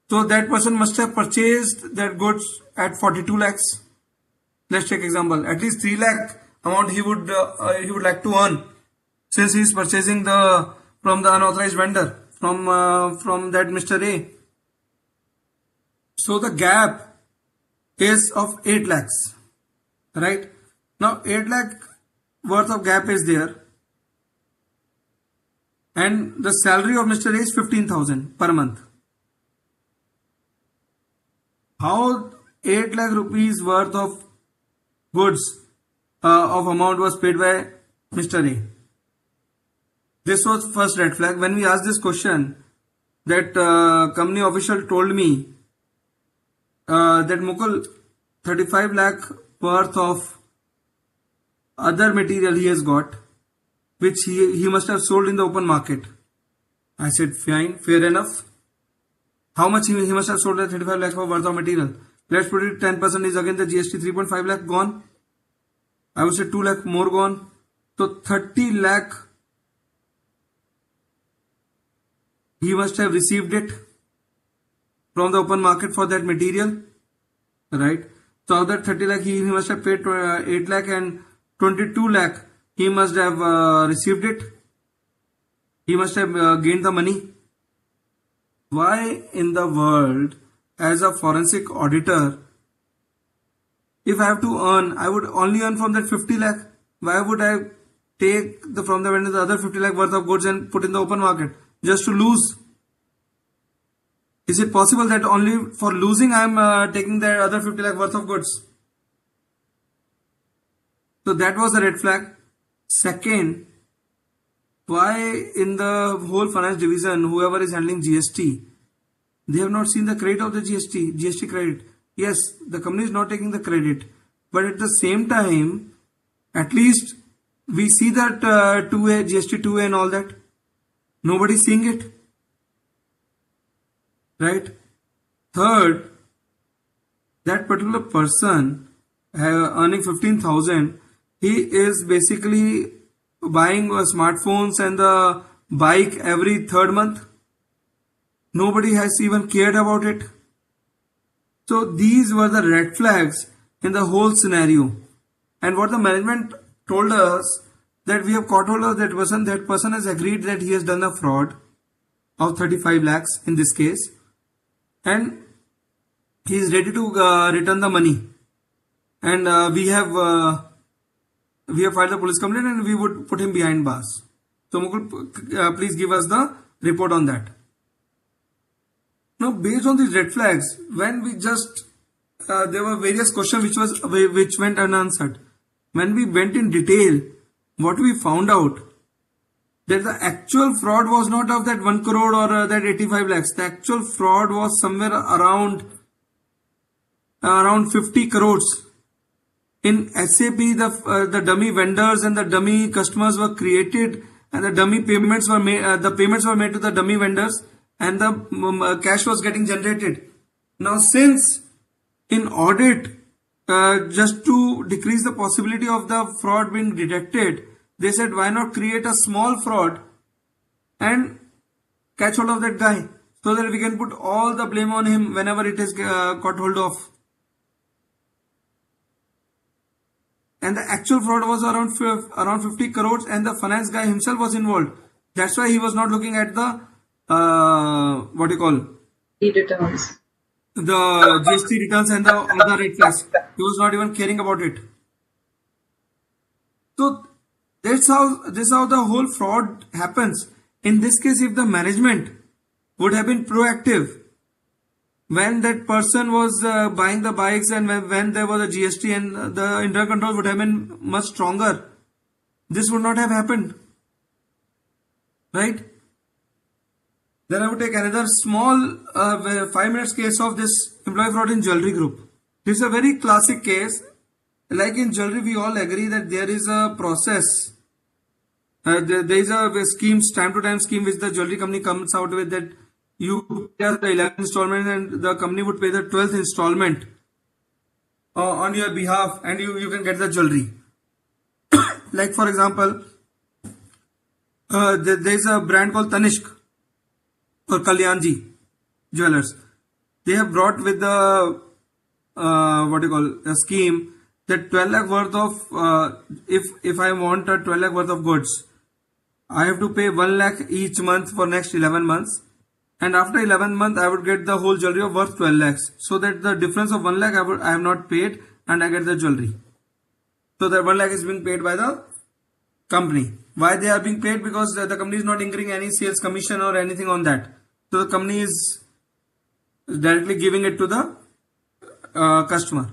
Speaker 4: So that person must have purchased that goods at 42 lakhs. Let's take example. At least 3 lakh amount he would like to earn, since he is purchasing from the unauthorized vendor from that Mr. A. So the gap is of 8 lakhs. Right? Now 8 lakh worth of gap is there. And the salary of Mr. A is 15,000 per month. How 8 lakh rupees worth of goods of amount was paid by Mr. A? This was first red flag. When we asked this question, that company official told me that Mukul, 35 lakh worth of other material he has got, which he must have sold in the open market. I said, fine, fair enough. How much he must have sold at 35 lakh worth of material? Let's put it 10% is again the GST, 3.5 lakh gone. I would say 2 lakh more gone. So 30 lakh he must have received it from the open market for that material. Right? So out of that 30 lakh he must have paid 8 lakh and 22 lakh he must have received it. He must have gained the money. Why in the world, as a forensic auditor, if I have to earn, I would only earn from that 50 lakh. Why would I take from the vendor the other 50 lakh worth of goods and put in the open market just to lose? Is it possible that only for losing I am taking the other 50 lakh worth of goods? So that was the red flag. Second, why in the whole finance division, whoever is handling GST, they have not seen the credit of the GST credit. Yes, the company is not taking the credit, but at the same time, at least we see that 2A, GST 2A and all that. Nobody is seeing it. Right? Third, that particular person earning 15,000, he is basically buying smartphones and the bike every third month. Nobody has even cared about it. So these were the red flags in the whole scenario. And what the management told us, that we have caught hold of that person has agreed that he has done a fraud. of 35 lakhs in this case, and he is ready to return the money, and we have filed the police complaint and we would put him behind bars. So Mukul, please give us the report on that. Now, based on these red flags, when we just there were various questions which went unanswered. When we went in detail, what we found out that the actual fraud was not of that 1 crore or that 85 lakhs. The actual fraud was somewhere around 50 crores. In SAP, the dummy vendors and the dummy customers were created, and the dummy payments were made. The payments were made to the dummy vendors, and the cash was getting generated. Now, since in audit, just to decrease the possibility of the fraud being detected, they said, why not create a small fraud and catch hold of that guy, so that we can put all the blame on him whenever it is caught hold of. And the actual fraud was around 50 crores, and the finance guy himself was involved. That's why he was not looking at the
Speaker 1: returns,
Speaker 4: the GST returns and the other red flags. He was not even caring about it. So this is how the whole fraud happens. In this case, if the management would have been proactive when that person was buying the bikes, and when there was a GST, and the internal control would have been much stronger, this would not have happened, right? Then I would take another small 5 minutes case of this employee fraud in jewelry group. This is a very classic case. Like in jewelry, we all agree that there is a process. There is a scheme, time to time scheme, which the jewelry company comes out with, that you pay the 11th installment and the company would pay the 12th installment on your behalf, and you can get the jewelry. Like for example, there is a brand called Tanishq or Kalyanji Jewelers. They have brought with the a scheme that 12 lakh worth of if I want a 12 lakh worth of goods, I have to pay 1 lakh each month for next 11 months, and after 11th month I would get the whole jewelry of worth 12 lakhs, so that the difference of 1 lakh I have not paid, and I get the jewelry. So that 1 lakh is being paid by the company. Why they are being paid? Because the company is not incurring any sales commission or anything on that. So the company is directly giving it to the customer.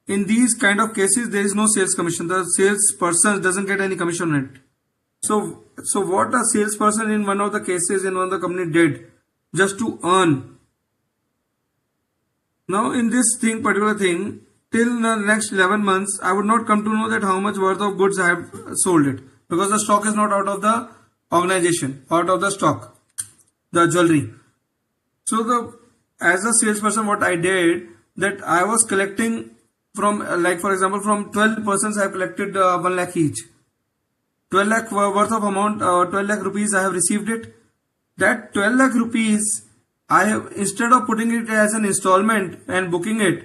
Speaker 4: In these kind of cases, there is no sales commission. The salesperson doesn't get any commission on it. So what a salesperson in one of the cases in one of the company did just to earn. Now in this particular thing, till the next 11 months, I would not come to know that how much worth of goods I have sold it, because the stock is not out of the organization, out of the stock, the jewelry. So as a salesperson, what I did, that I was collecting from, like for example, from 12 persons I have collected 1 lakh each. 12 lakh worth of amount, 12 lakh rupees I have received it. That 12 lakh rupees, I have, instead of putting it as an installment and booking it,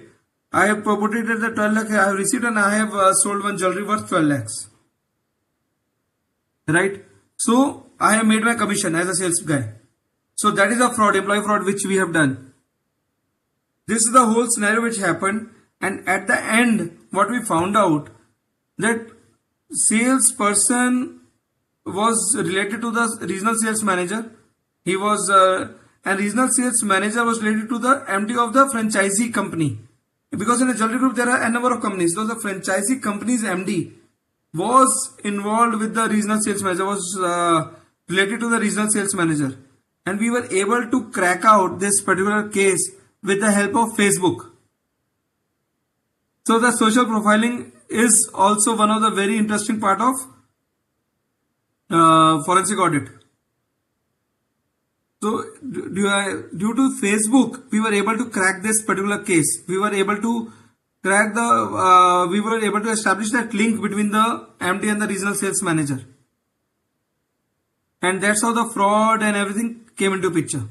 Speaker 4: I have put it as the 12 lakh I have received, and I have sold one jewelry worth 12 lakhs. Right? So I have made my commission as a sales guy. So that is a fraud, employee fraud, which we have done. This is the whole scenario which happened, and at the end, what we found out, that salesperson was related to the regional sales manager. He was, and regional sales manager was related to the MD of the franchisee company. Because in a jewelry group, there are a number of companies. So the franchisee company's MD was involved with the regional sales manager, was related to the regional sales manager. And we were able to crack out this particular case with the help of Facebook. So the social profiling is also one of the very interesting part of forensic audit. So due to Facebook, we were able to crack this particular case. We were able to crack we were able to establish that link between the MD and the regional sales manager. And that's how the fraud and everything came into picture.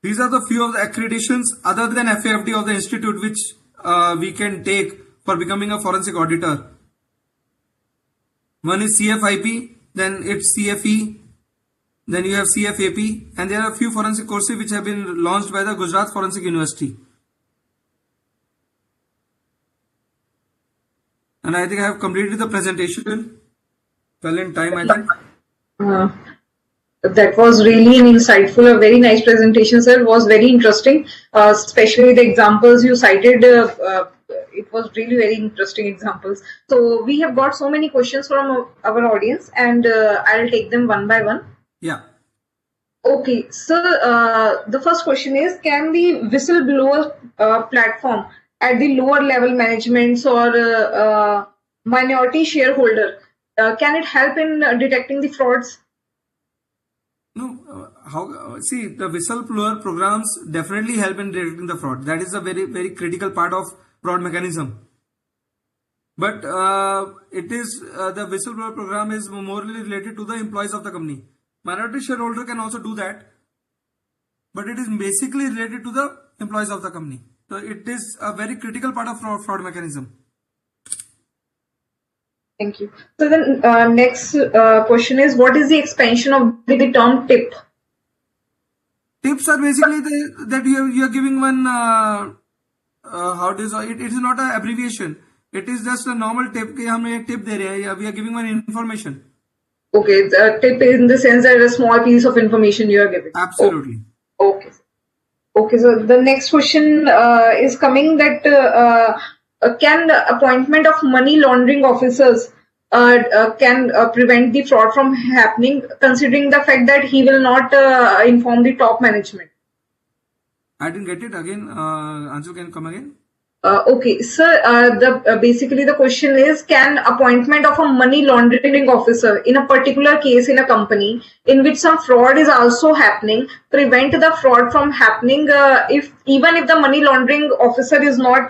Speaker 4: These are the few of the accreditations other than FAFD of the institute which we can take for becoming a forensic auditor. One is CFIP, then it's CFE, then you have CFAP, and there are a few forensic courses which have been launched by the Gujarat Forensic University. And I think I have completed the presentation well in time, I think.
Speaker 1: That was really an insightful, a very nice presentation, sir. It was very interesting, especially the examples you cited. It was really very interesting examples. So we have got so many questions from our audience, and I'll take them one by one.
Speaker 4: Yeah.
Speaker 1: Okay, sir. The first question is: can the whistleblower platform at the lower level managements or minority shareholder can it help in detecting the frauds?
Speaker 4: No, see, the whistleblower programs definitely help in detecting the fraud. That is a very, very critical part of fraud mechanism. But it is the whistleblower program is morely related to the employees of the company. Minority shareholder can also do that, but it is basically related to the employees of the company. So it is a very critical part of fraud mechanism.
Speaker 1: Thank you. So then next question is, what is the expansion of the term tip?
Speaker 4: Tips are basically that you are giving one, how it is, it is not an abbreviation. It is just a normal tip. कि हम एक tip दे रहे हैं. We are giving one information.
Speaker 1: Okay, the tip in the sense that a small piece of information you are giving.
Speaker 4: Absolutely.
Speaker 1: Okay. Okay, so the next question is coming that can the appointment of money laundering officers can prevent the fraud from happening, considering the fact that he will not inform the top management?
Speaker 4: I didn't get it again. Anshu, can come again?
Speaker 1: Okay, sir. Basically the question is: can appointment of a money laundering officer in a particular case in a company in which some fraud is also happening prevent the fraud from happening? Even if the money laundering officer is not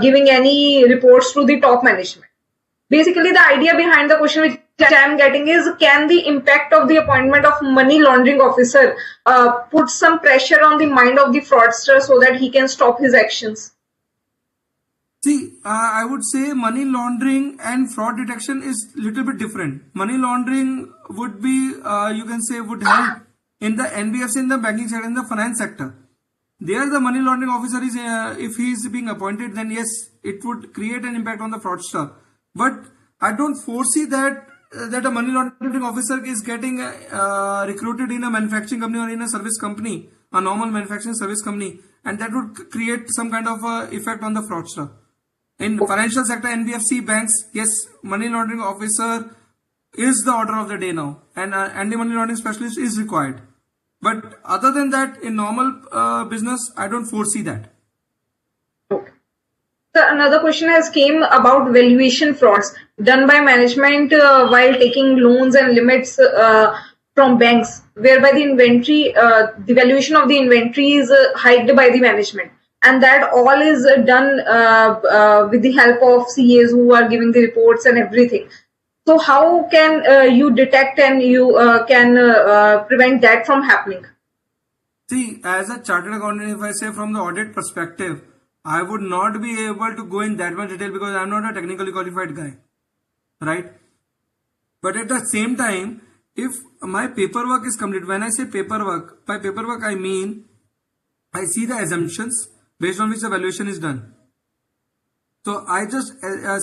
Speaker 1: giving any reports to the top management. Basically, the idea behind the question which I am getting is: can the impact of the appointment of money laundering officer put some pressure on the mind of the fraudster so that he can stop his actions?
Speaker 4: See, I would say money laundering and fraud detection is little bit different. Money laundering would be, you can say, would help in the NBFC, in the banking sector, in the finance sector. There, the money laundering officer is, if he is being appointed, then yes, it would create an impact on the fraudster. But I don't foresee that a money laundering officer is getting recruited in a manufacturing company or in a service company, a normal manufacturing service company, and that would create some kind of effect on the fraudster. In financial sector, NBFC, banks, yes, money laundering officer is the order of the day now, and anti-money laundering specialist is required. But other than that, in normal business, I don't foresee that.
Speaker 1: Okay. So another question has came about valuation frauds done by management while taking loans and limits from banks, whereby the inventory, the valuation of the inventory is hiked by the management. And that all is done with the help of CAs who are giving the reports and everything. So how can you detect and you can prevent that from happening?
Speaker 4: See, as a chartered accountant, if I say from the audit perspective, I would not be able to go in that much detail because I'm not a technically qualified guy, right? But at the same time, if my paperwork is complete, when I say paperwork, by paperwork I mean I see the assumptions based on which the valuation is done. So I just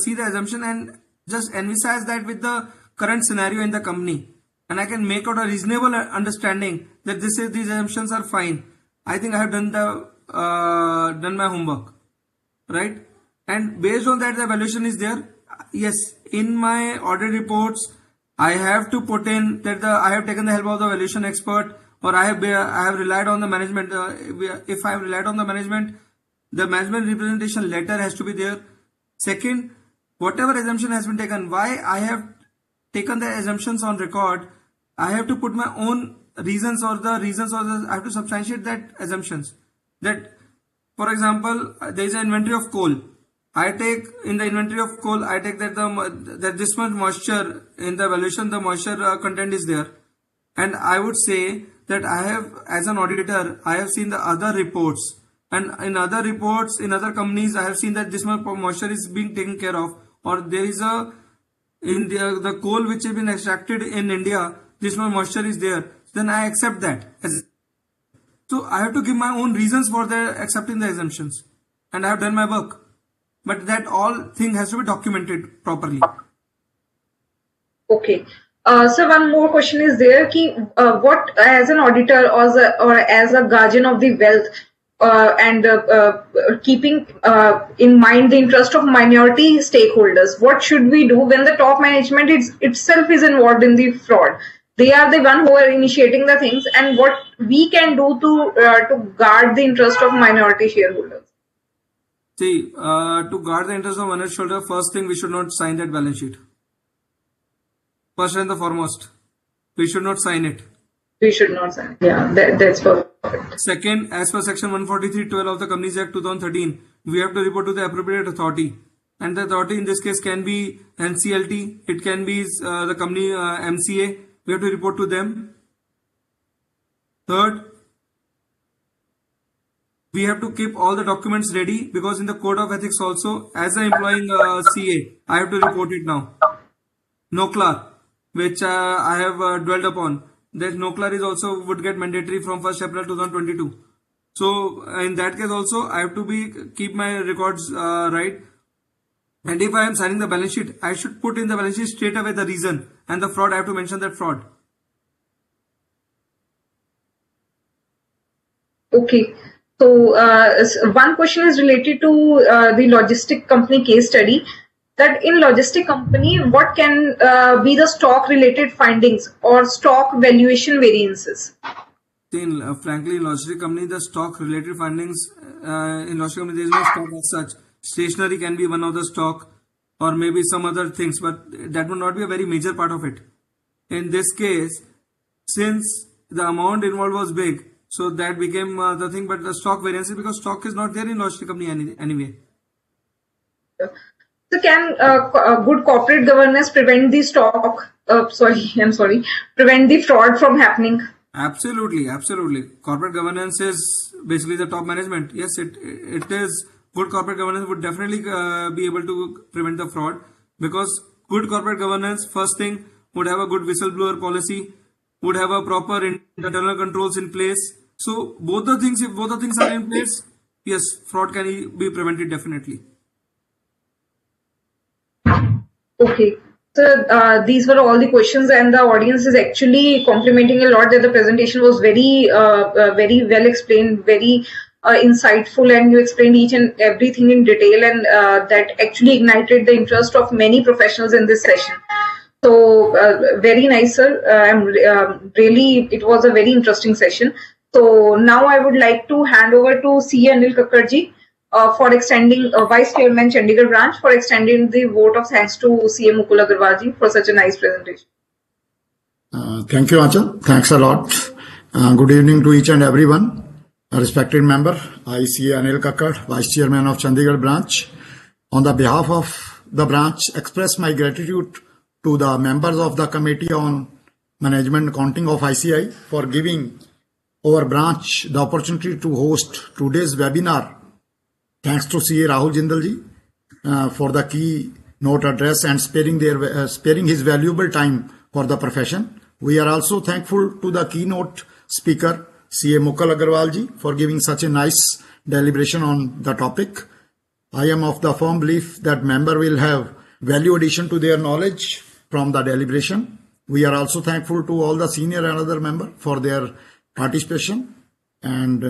Speaker 4: see the assumption and just envisage that with the current scenario in the company, and I can make out a reasonable understanding that these assumptions are fine. I think I have done my homework, right? And based on that, the valuation is there. Yes, in my audit reports, I have to put in that I have taken the help of the valuation expert, or I have relied on the management. If I have relied on the management representation letter has to be there. Second, whatever assumption has been taken, why I have taken the assumptions on record, I have to put my own reasons or I have to substantiate that assumptions. That, for example, there is an inventory of coal. I take in the inventory of coal, I take that this much moisture in the valuation, the moisture content is there, and I would say that I have, as an auditor, I have seen the other reports. And in other reports, in other companies, I have seen that this much moisture is being taken care of, or there is in the coal which has been extracted in India, this much moisture is there, then I accept that. So I have to give my own reasons for accepting the exemptions, and I have done my work. But that all thing has to be documented properly.
Speaker 1: Okay. So one more question is there ki, what as an auditor or as a guardian of the wealth and keeping in mind the interest of minority stakeholders, what should we do when the top management itself is involved in the fraud? They are the one who are initiating the things, and what we can do to guard the interest of minority shareholders.
Speaker 4: See, to guard the interest of minority shareholder, first thing, we should not sign that balance sheet. First and the foremost, we should not sign it.
Speaker 1: We should not sign. Yeah, that's perfect.
Speaker 4: Second, as per section 143(12) of the Companies Act 2013, we have to report to the appropriate authority. And the authority in this case can be NCLT, it can be the company MCA. We have to report to them. Third, we have to keep all the documents ready, because in the code of ethics also, as an employing CA, I have to report it now. NOCLAR, which I have dwelled upon, that NOCLAR is also would get mandatory from 1st April 2022. So in that case also, I have to keep my records right. And if I am signing the balance sheet, I should put in the balance sheet straight away the reason, and the fraud, I have to mention that fraud.
Speaker 1: Okay. So one question is related to the logistic company case study. That in logistic company, what can be the stock related findings or stock valuation variances?
Speaker 4: Frankly, in logistic company, the stock related findings in logistic company, there is no stock as such. Stationery can be one of the stock, or maybe some other things, but that would not be a very major part of it. In this case, since the amount involved was big, so that became the thing. But the stock variances, because stock is not there in logistic company anyway.
Speaker 1: So can good corporate governance prevent the prevent the fraud from happening?
Speaker 4: Absolutely, absolutely. Corporate governance is basically the top management. Yes, it is. Good corporate governance would definitely be able to prevent the fraud, because good corporate governance, first thing, would have a good whistleblower policy, would have a proper internal controls in place. So if both the things are in place, yes, fraud can be prevented definitely.
Speaker 1: Okay. So these were all the questions, and the audience is actually complimenting a lot that the presentation was very well explained, very insightful, and you explained each and everything in detail, and that actually ignited the interest of many professionals in this session. So very nice, sir. Really, it was a very interesting session. So now I would like to hand over to CA Anil Kakkarji for extending Vice Chairman Chandigarh branch for extending the vote of thanks to CA Mukul Agarwal for such a nice presentation.
Speaker 5: Thank you, Achal. Thanks a lot. Good evening to each and everyone. A respected member, I, CA Anil Kakkad, Vice Chairman of Chandigarh branch. On the behalf of the branch, express my gratitude to the members of the Committee on Management Accounting of ICAI for giving our branch the opportunity to host today's webinar. Thanks to CA Rahul Jindal for the keynote address and sparing his valuable time for the profession. We are also thankful to the keynote speaker, CA Mukul Agarwal for giving such a nice deliberation on the topic. I am of the firm belief that member will have value addition to their knowledge from the deliberation. We are also thankful to all the senior and other member for their participation. And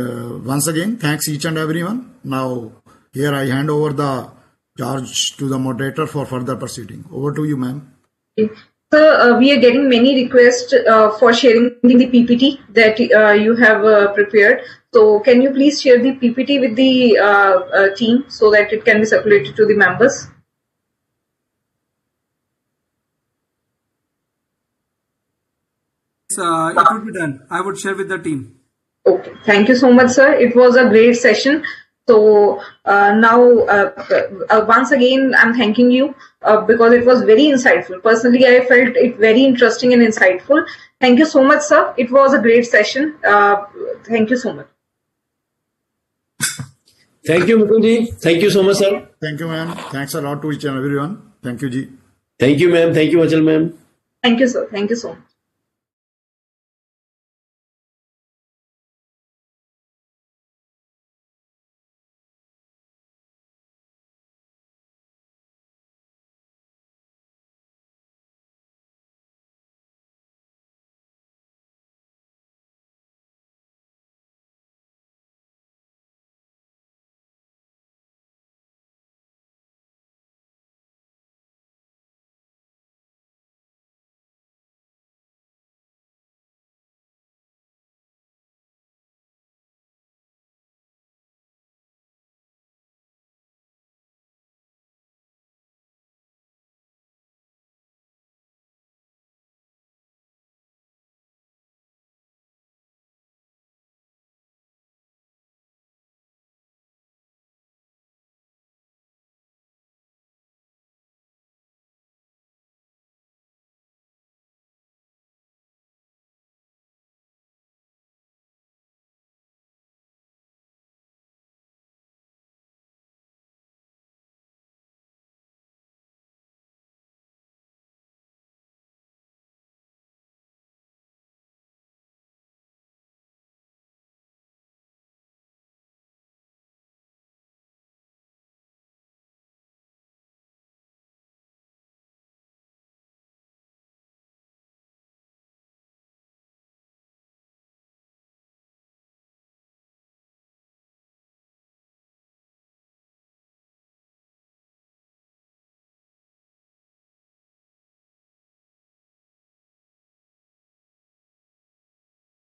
Speaker 5: once again, thanks each and everyone. Now, here I hand over the charge to the moderator for further proceeding. Over to you, ma'am.
Speaker 1: Okay. So, we are getting many requests for sharing the PPT that you have prepared. So, can you please share the PPT with the team so that it can be circulated to the members?
Speaker 4: It would be done. I would share with the team.
Speaker 1: Okay. Thank you so much, sir. It was a great session. So now, once again, I'm thanking you because it was very insightful. Personally, I felt it very interesting and insightful. Thank you so much, sir. It was a great session. Thank you so much.
Speaker 2: Thank you, Mukunji. Thank you so much, sir.
Speaker 5: Thank you, ma'am. Thanks a lot to each and everyone. Thank you, Ji.
Speaker 2: Thank you, ma'am. Thank you, Achal, ma'am.
Speaker 1: Thank you, sir. Thank you so much.